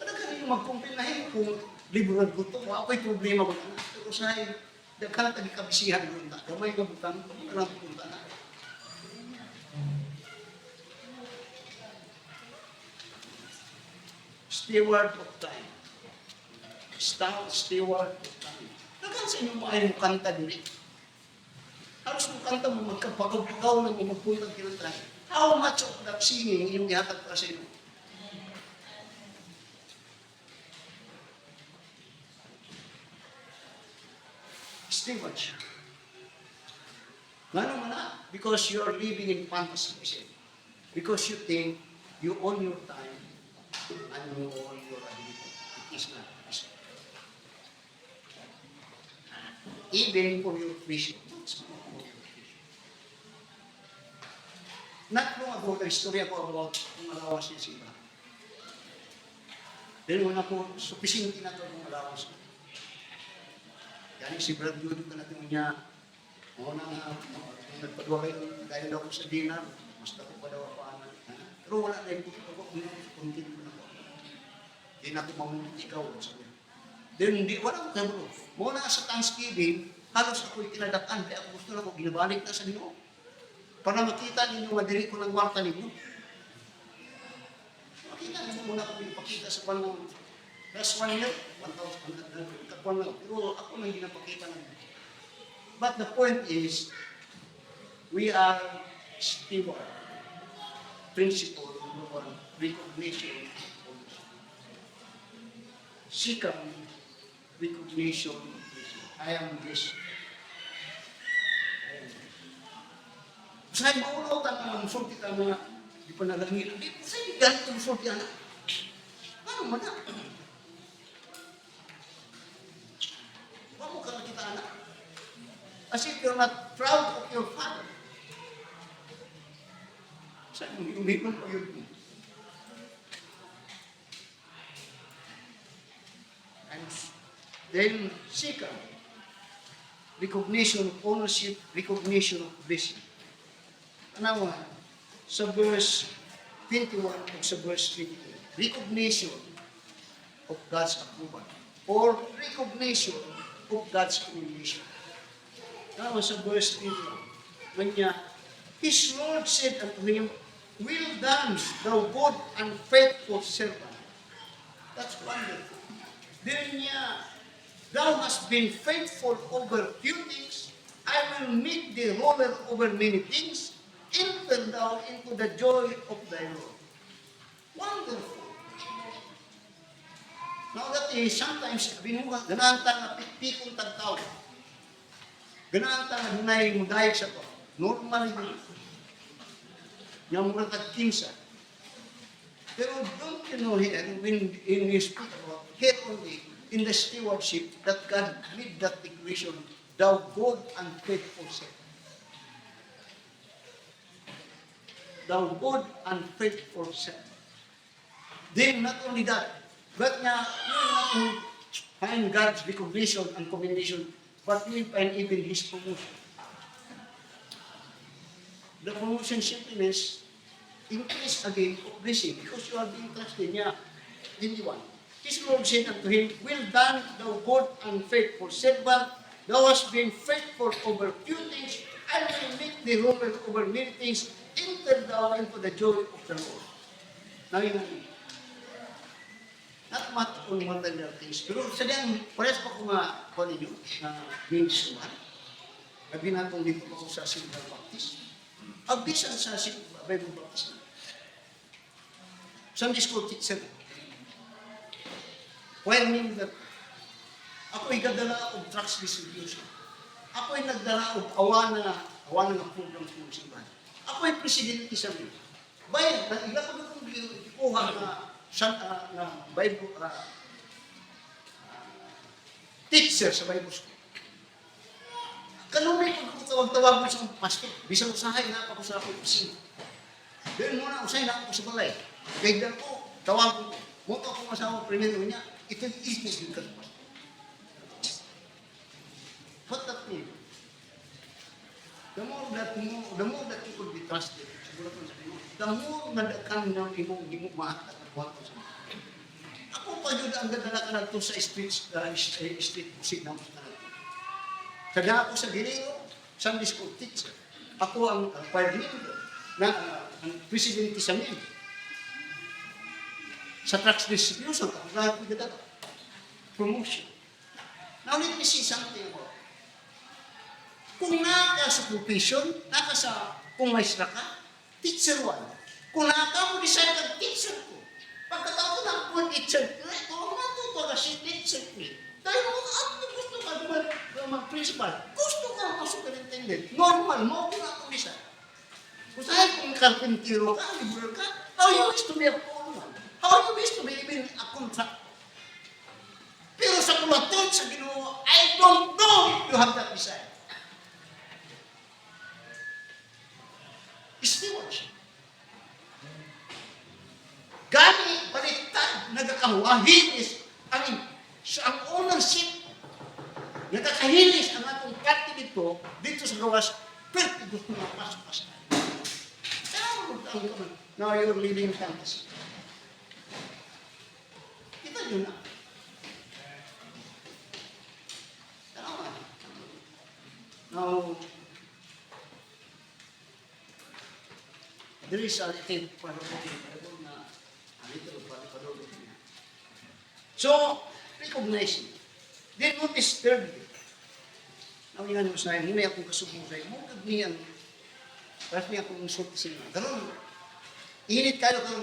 Ano ka rin mag-complete na yun kung libro ng gusto mo? Ako'y problema ko na. Pero sa'yo, daghan tadi kabisihan ko na. Kamay ka butang, kamay punta na. Steward of time. Steward of time. Daghan sa inyo maayong kanta din. Halos mo kanta mo, magkapagaw na mo magpuntang kinantay. How much of that singing yung ihatag para sa inyo? Stewardship. Ngano man na? Because you are living in fantasy. Because you think you own your time and you own your ability. It is not. Even for your vision. Not long ago, the story ako about kung malawas niya sila. Then una po, supisinti na ito kung malawas niya. Yani si Brad Judy ka natin niya, una nga, nagpadwa kayo, dahil daw ko sa dinar, mas ako pa daw ako anak. Pero wala na yung puto ko, kunti ko na po. Hindi na ako mamunod ikaw. Then hindi, wala ko kayo bro. Muna sa Thanksgiving, halos ako'y tinadakan, kaya ako gusto na ko, ginabalik na sa Ginoo. Para makita ninyo, madiri ko ng warta ninyo. Makita ninyo muna ako pinapakita sa panahon. Last 1 year, 1,000, kapuan lang. Pero ako nang ginapakita na. But the point is, we are steward. Principle, number 1, recognition. Second, recognition. I am this. Saan mo ulotan ang sulti ka mga di pa nalangin. Saan yung ganit ang sulti anak? Ano man na? Huwag mo ka nakita anak. As if you're not proud of your father. Saan mo yung hipon o yun? And then, second, recognition of ownership, recognition of blessing. Now, sa verse 21 o sa verse 22, recognition of God's approval or recognition of God's creation. Now, sa verse 21, when his Lord said unto him, "Well done, thou good and faithful servant." That's wonderful. Then thou hast been faithful over few things, I will make thee ruler over many things. Enter thou into the joy of thy Lord. Wonderful. Now that is sometimes binuha, ganahan ta nga pikpikong tagtaw. Ganahan ta nga dunay mudayag sa to. Normal yun. Yang mura tag-kinsa. Pero don't you know here, when you speak about here only, in the stewardship, that God made that declaration, thou good and faithful servant. Thou good and faithful servant. Then, not only that, but you not find God's recognition and commendation, but you find even His promotion. The promotion simply means increase again of blessing because you are being trusted niya. 21. His Lord said unto him, "Well done, thou good and faithful servant. Thou hast been faithful over few things. I will make thee ruler over many things. Enter thou into the joy of the Lord." Now, Not much on material things. Pero sadyang, parehas pa ko nga, kung ninyo, na ministry. Gabi na kung dito ako sa Central Baptist. Ang bisan sa Bible Baptist. Sunday school teacher. While meaning that, ako ay gadala of tracts distribution. Ako ay nagdala of awana ng program sa simbahan. Ako ay presidente sa mga. Bayan, ilan ko na kung ikuha na Bible teacher sa Bible school. Kanunay kung tawag-tawag mo sa pastor, bisang usahay na ako sa opisina. Dahil muna usahay na ako sa balay. Kaya ko, tawag ko, muna ako masawa primero niya, ito yung yung kasama. What that mean? The more that you could be trusted, siguro ko sabi mo, the more nadakang ng imong maatak at buwan ko sa mga. Ako pa yun ang dadala ka na ito sa street music na mga na ito. Kaya ako sa Gineo, Sunday school teacher. Ako ang choir leader na ang presidente sa MIM. Sa tracts distribution, ako lahat ko dadala. Promotion. Now let me see something about. Kung naka sa profession, naka sa kung maestra ka, teacher 1. Kung naka mo decide ka, teacher ko. Pagkatapos na ako teacher ko, ito, matuto na si teacher ko. Dahil kung ako gusto ka mag-principal, gusto ka mag-superintendent, normal, mo kung ako decide. Kung saan kung carpentero ka, liberal ka, how you wish to be a foreman? How you wish to be even a contractor? Pero sa kulatod, sa Ginoo, I don't know if you have that desire. Stewardship. Gani, baliktad, nagkakawahinis ang ownership. Nagkakahinis ang atong party dito sa gawas, pero gusto nga pasok-pasok. Now you're living fantasy. Kita yun na. Now, there is a little parallel na so, recognizing. Then notice thirdly. Ang nga naman sa akin, hindi akong kasubong sa'yo. Mugad niyan. Parang niya akong sulti sa inyo. Ganun, init kayo kung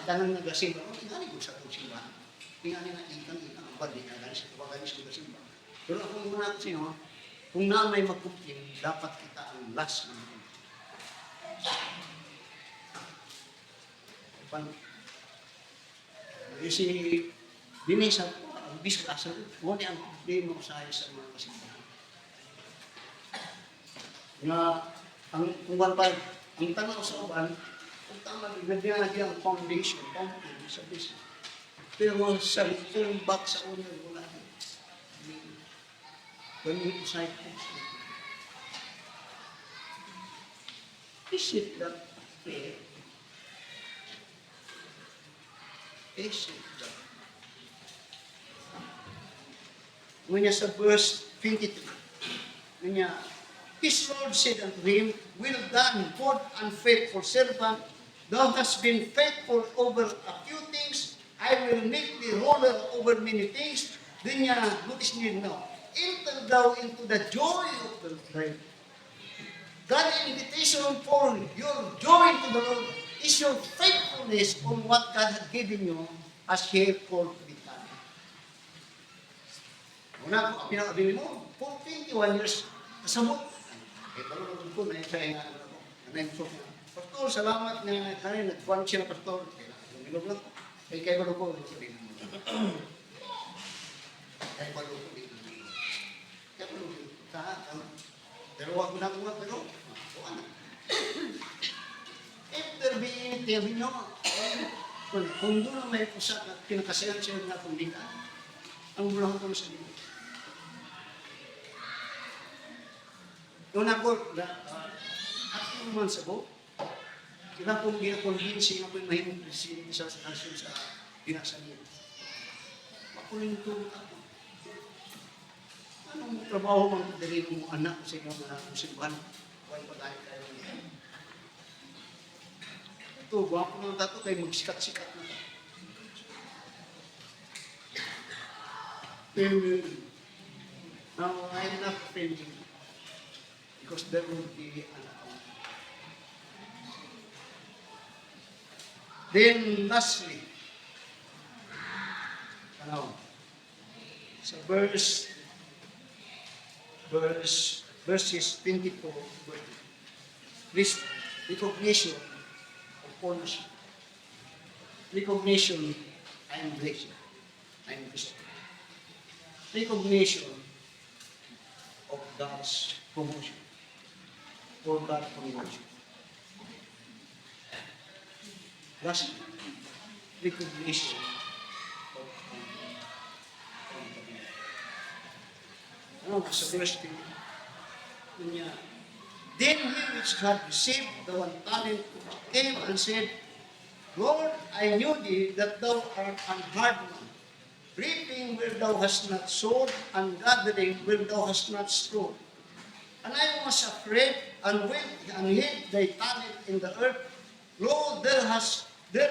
tanang nagasimba. Tingani ko sa itong simbahan. Tingani na ikan, ang balik na galing sa kawagan sa nagasimba. Pero akong muna ko sa inyo, kung na may magkumpling, dapat kita ang last ng mga. Si Dinesa, ang biskasa, ngunit ang problema ko sa mga kasimbahan. Nga, ang tanong sa uban, kung tama, nagdyan ang foundation sa business. Pero sa turn back sa owner, wala. When you decide to is it that fair? Is it that? When you sa verse 22, when you, his Lord said unto him, well done, good and faithful servant, thou hast been faithful over a few things, I will make thee ruler over many things. Then niya, notice niyo now, enter thou into the joy of the Lord. God's invitation for your joy to the Lord is your faithfulness on what God had given you as here called to be done. Una ko, pinakabili mo, for 21 years, kasabot. Eh, parang ko na siya yung Pastor, salamat na kanina, nagkuhan siya na pastor. Lumilog lang. Kaya ko ko, sabihin mo. Kaya ko ko. Pero wag mo na mga pero after being sabi nyo, kung doon may pusa at pinakasayan siya na itong liga, ang bulang ko sa liga. Doon ako, at 2 months ago, kailan kong gina-convince na ako'y mahimong presidente sa nasyon sa pinasa niya. Makuling ito ako. Anong trabaho mang pagdali ng anak sa inyo na musimbahan? Huwag pa tayo kayo niya. Ito, guwapo ng tato kayo magsikat-sikat na tayo. Now, I'm not offending because there will be an account. Then, lastly, sa verses 24, this recognition of ownership. Recognition, I am blessed. I am blessed. Recognition of God's promotion or God's promotion. Last, recognition of sa verse 2, niya, then he which had received the 1 talent came and said, Lord, I knew thee that thou art an hard man, reaping where thou hast not sowed, and gathering where thou hast not strawed. And I was afraid, and went and hid thy talent in the earth. Lo, there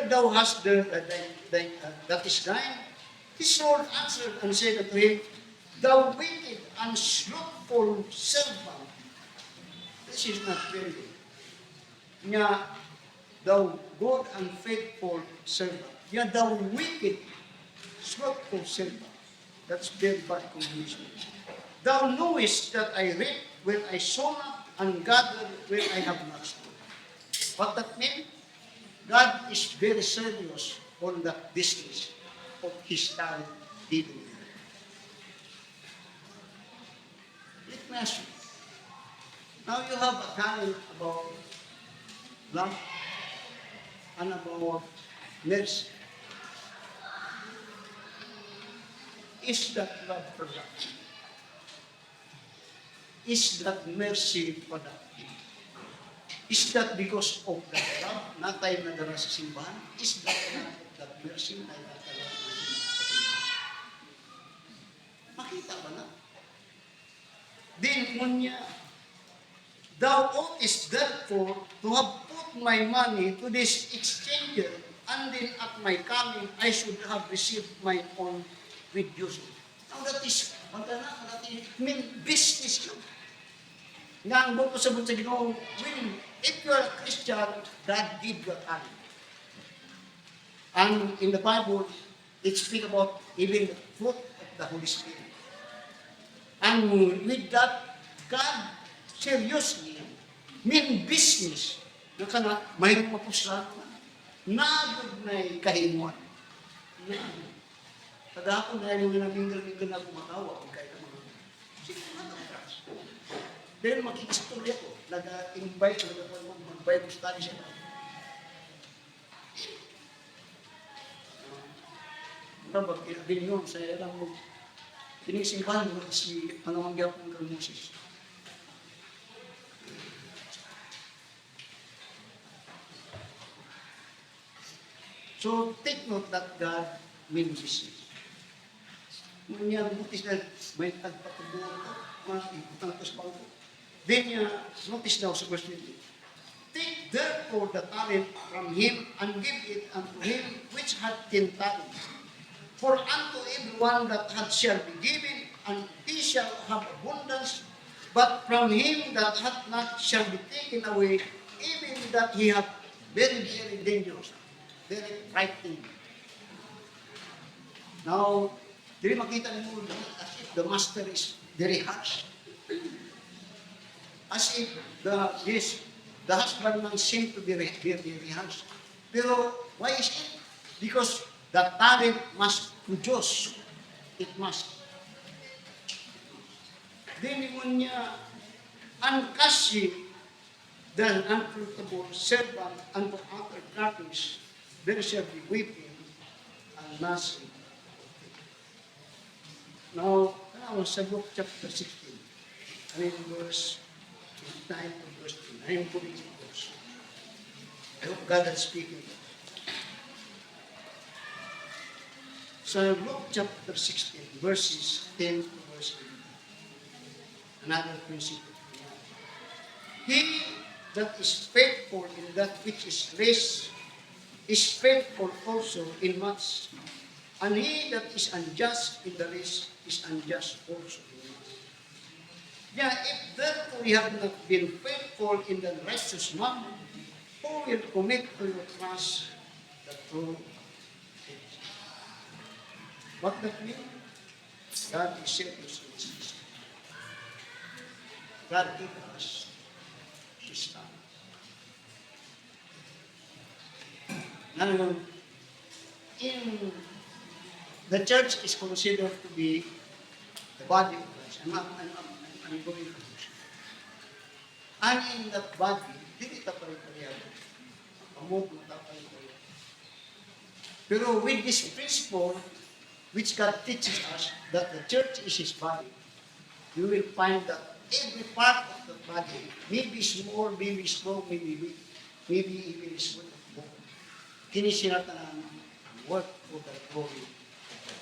thou hast that is thine. His Lord answered and said unto him, Thou wicked and slothful servant. This is not very good. Nya, thou good and faithful servant. Nya, thou wicked, slothful servant. That's very bad combination. Thou knowest that I reap when I sow not, and gather when I have not sown. What that means? God is very serious on the business of His talent giving. Let me ask you. Now you have a talent about love and about mercy. Is that love productive? Is that mercy productive? Is that because of that love na tayo nadala sa simbahan? Is that not that mercy na tayo nadala sa simbahan? Makita ba na? Then, kunya, thou oughtest therefore to have put my money to this exchanger, and then at my coming I should have received my own with use. Now that is, that is business yun. Nga ang buko sa bunsa Ginoo, if you are a Christian, God give you a talent. And in the Bible, it speaks about even the fruit of the Holy Spirit. And with that, God seriously mean business na kana mayroong mapuslan nagod na kahimuan. Kagahapon na yung mingle-mingle na kumakawa kung kaya naman. Sige naman ang trust. Dahil makikistorya ko, nag-invite, mag-Bible study siya. Kapag din yun, sa ilang tinisimpan mo si panamanggaw ng Moses. So, take note that God means business. Ngayon, notice na may tagpatubuhan ko, mga ibutang ko sa bangko. Then, notice now sa verse 20. Take therefore the talent from him and give it unto him which had 10 talents. For unto everyone that hath shall be given, and he shall have abundance, but from him that hath not shall be taken away, even that he hath very, very dangerous, very frightening. Now, dili makita ninyo as if the master is very harsh. As if the husband man seem to be very harsh. Pero why is it? Because the talent must produce. It must. Then when niya uncashy the unfruitful servant unto utter darkness, there shall be weeping and gnashing. Now, sa Luke chapter 16, I mean verse 9 to verse 10. I am putting it verse. I hope God is speaking. So Luke chapter 16, verses 10 to verse 8. Another principle. He that is faithful in that which is less is faithful also in much. And he that is unjust in the least is unjust also in us. Yeah, if therefore we have not been faithful in the righteous mammon, who will commit to your trust the true faith? What that mean? God is serious in Jesus. God gave us His Son. Now, in the church is considered to be the body of Christ. I'm going to push. And in that body, hindi tapay-pareha. Amog na tapay-pareha. Pero with this principle, which God teaches us that the church is His body, you will find that every part of the body, maybe small, maybe strong, maybe weak, maybe even small, kini sinatang work for the glory of God.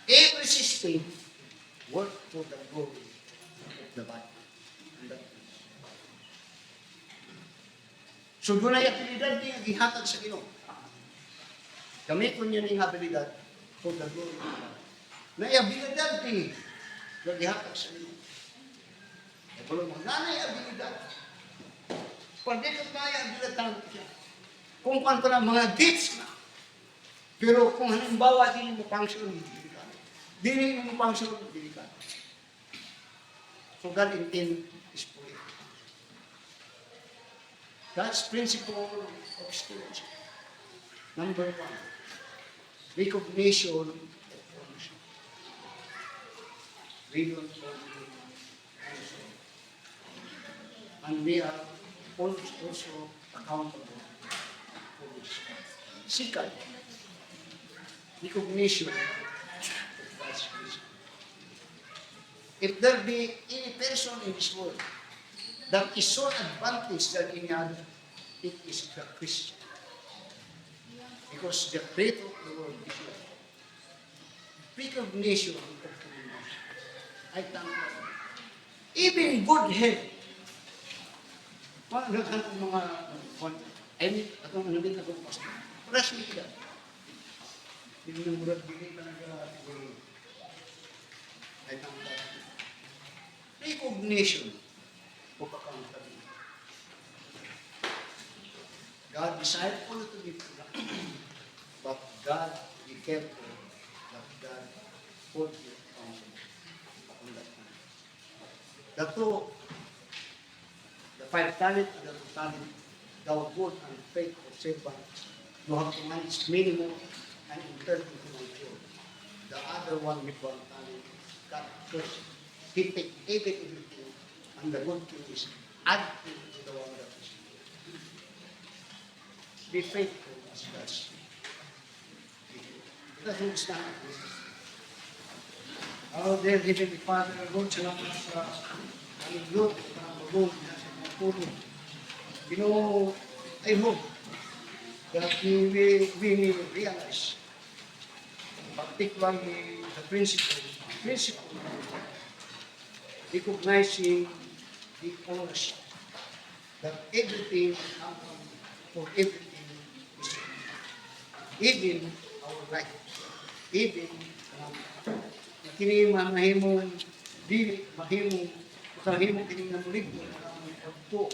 Every system work for the glory of the body. So doon ay abilidad niya gihatag sa Ginoo. Gamiton niya ning abilidad for the glory of God. Na abilidad ni gihatag sa Ginoo. Pero nanay abilidad. Pwede ka kaya abilidad siya. Kung kanto na mga gifts na. Pero kung halimbawa din mo function, hindi mo function, hindi ka. So God intend is for it. God's principle of stewardship. Number 1, recognition of ownership. We don't own ownership. And we are also accountable. Second, recognition of God's grace. If there be any person in this world that is so advantaged than any other, it is the Christian. Because the creator of the world is God. Recognition of community. I thank God. Even good health. Mga I mean, atong nabit na kong pastor. Press me ka. Hindi mo murad bigay ka nag-aaral. I thank God. Recognition of accountability. God desired for you to be productive, but God be careful that God hold you accountable on that time. The 5 talent and the 2 talent, thou good and faithful servant, you have to manage minimum and intern into my job. The other one with 1 talent, God first. He take everything, and the good thing is add to the one that is good. Be faithful as God's. It doesn't stand. Our dear Heavenly Father, Lord, salamat sa aming Lord, sa mga puro. You know, I hope that we will realize, particularly the principle, recognizing the ownership, that everything happens for everything is even our life, even kini mahimong dili, mahimong kini na mulig ko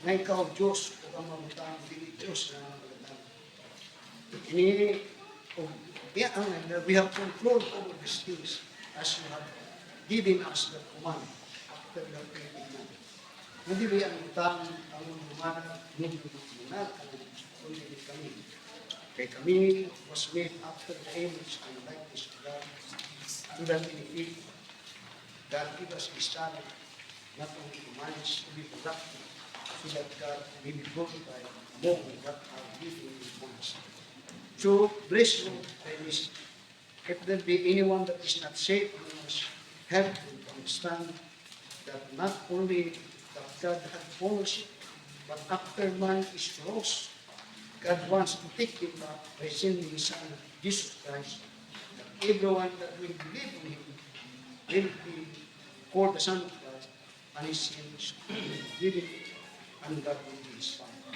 na ikaw Diyos o ang mamutang dili Diyos na mamutang. Kini we have control over these things as you have given us the command after the creating man. Hindi ba ang utang ang lumanag, hindi lumanag, kundi kami. Kaya kami was made after the image and likeness of God. To that in God give us His talent, not only to manage, to be productive, so that God may be glorified among what are living in us. So, bless you by this. If there be anyone that is not saved, we must help them to understand that not only that God had ownership, but after man is lost, God wants to take him back by sending His Son, Jesus Christ, that everyone that will believe in Him will be called the Son of God, and His sins will be, and God will be His Father.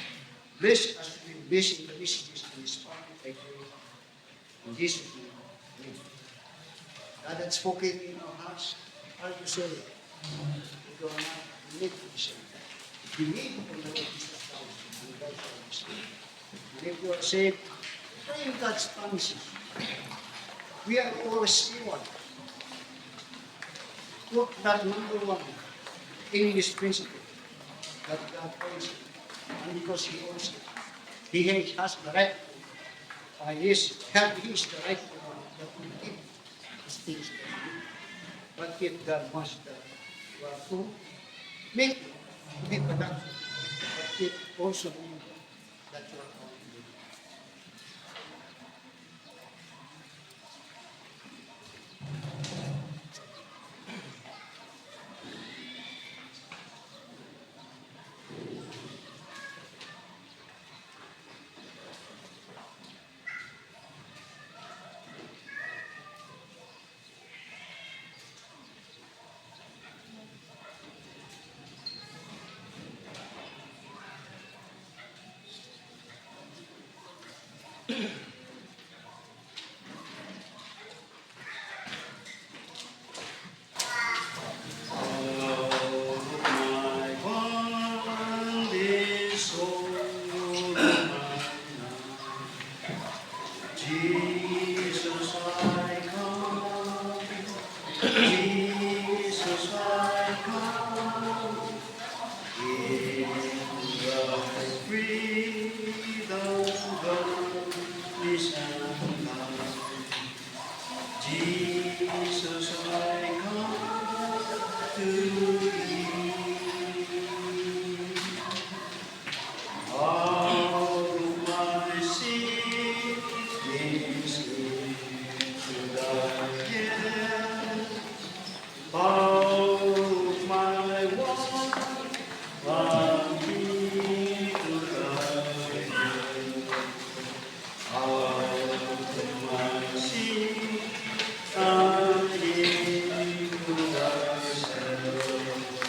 Bless us to be blessing the messages in His Father, I pray. In Jesus' name, amen. that's spoken in our hearts, are you saved? If you are not, you need to be saved. Believe on the Lord Jesus Christ, and God shall be saved. And if you are saved, pray in God's promises. We are always one. Look, that number one in this principle that God owns it. And because He owns it, He has the right. He is the right that will give these things that we do. But if God wants to make it to be productive, but it also means that you are going to do. Jesus, I come. Jesus, I come. In thy freedom, darkness and light. Jesus, I come to thee. Out of my sin, into thy hand. Out of my want, lead me to thy hand. Out of my sin, and into thyself.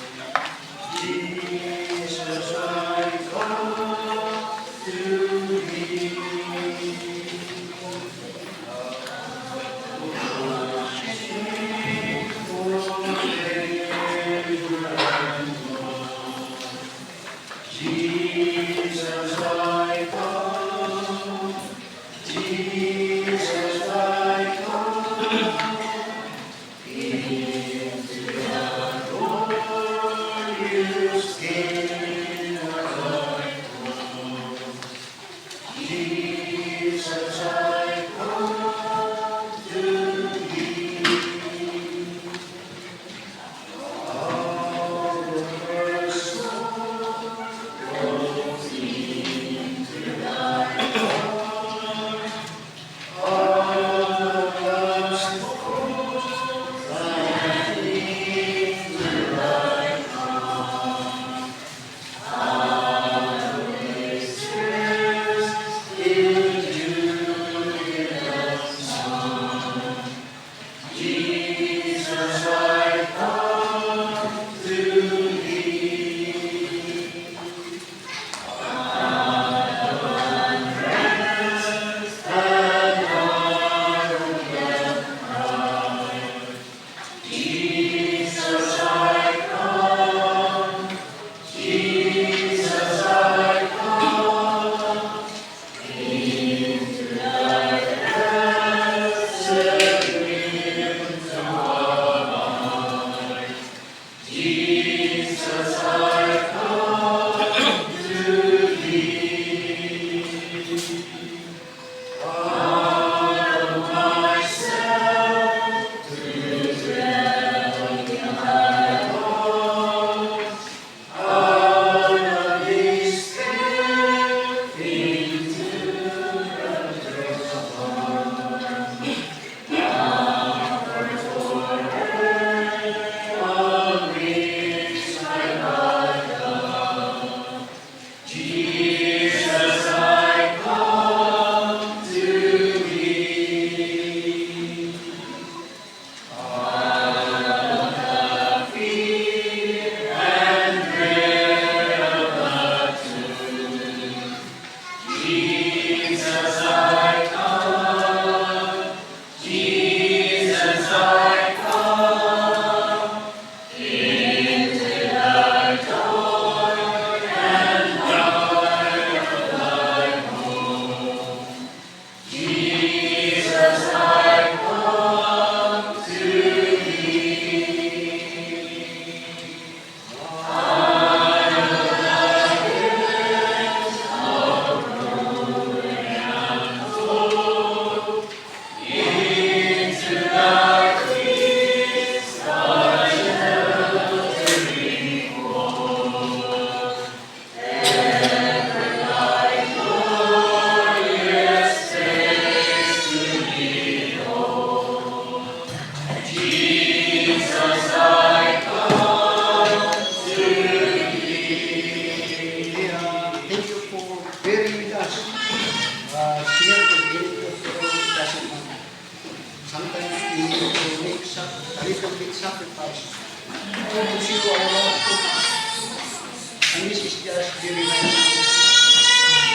just be reminded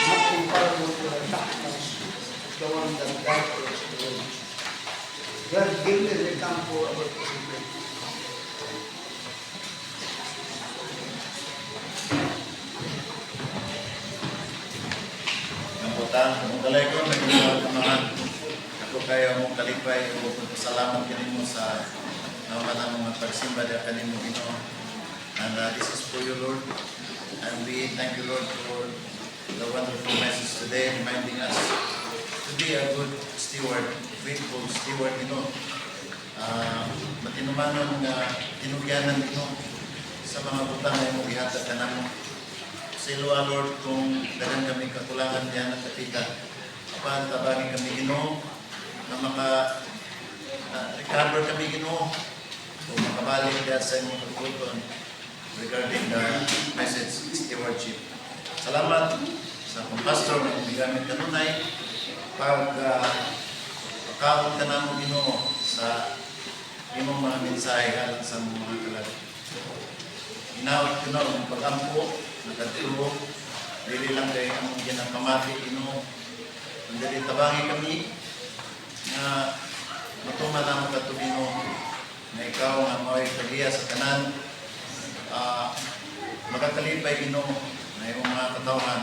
not comparable to the darkness of the one that died for us. God give me the time for our possibility. Namputang, kung kalay ko, nagkakamahan. Ako kayo mong kalipay o salamat kanimo sa naman ang mga pagsimba na kanimo Ginoo. And this is for you, Lord. And we thank you, Lord, for the wonderful message today, reminding us to be a good steward, faithful steward, Ginoo. Matinumanon nga tinugyanan Ginoo sa mga butang na imong ihatag kanamo. Sa Ilua, Lord, kung dagan kami kakulangan diyan at kapita, apan tabangin kami Ginoo na recover kami Ginoo o makabalik diyan sa imong pagtuton regarding the message stewardship. Salamat sa akong pastor na ibigamit kanunay pagkakaon ka na mo Ginoo sa imong mga mensahe alang sa mga kalag. Inawat ko na ang pag-ampo, nakatulog, dili lang kayo ang ginakamati Ginoo. Ang dili tabangi kami na matuman na mo katulino na ikaw nga mo'y tagiya sa kanan makakalipay Ginoo na iyong mga katawan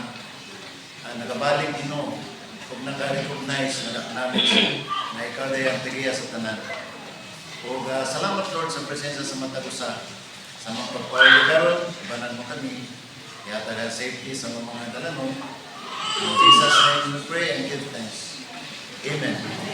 nagabalik Ginoo kung naka-recognize na acknowledge na ikaw na yung tagiya sa kanan. O salamat Lord sa presensya sa matagusa sa mga pagpapagaron, ibanan mo kami yata safety sa mga dalanon. In Jesus' name we pray and give thanks. Amen.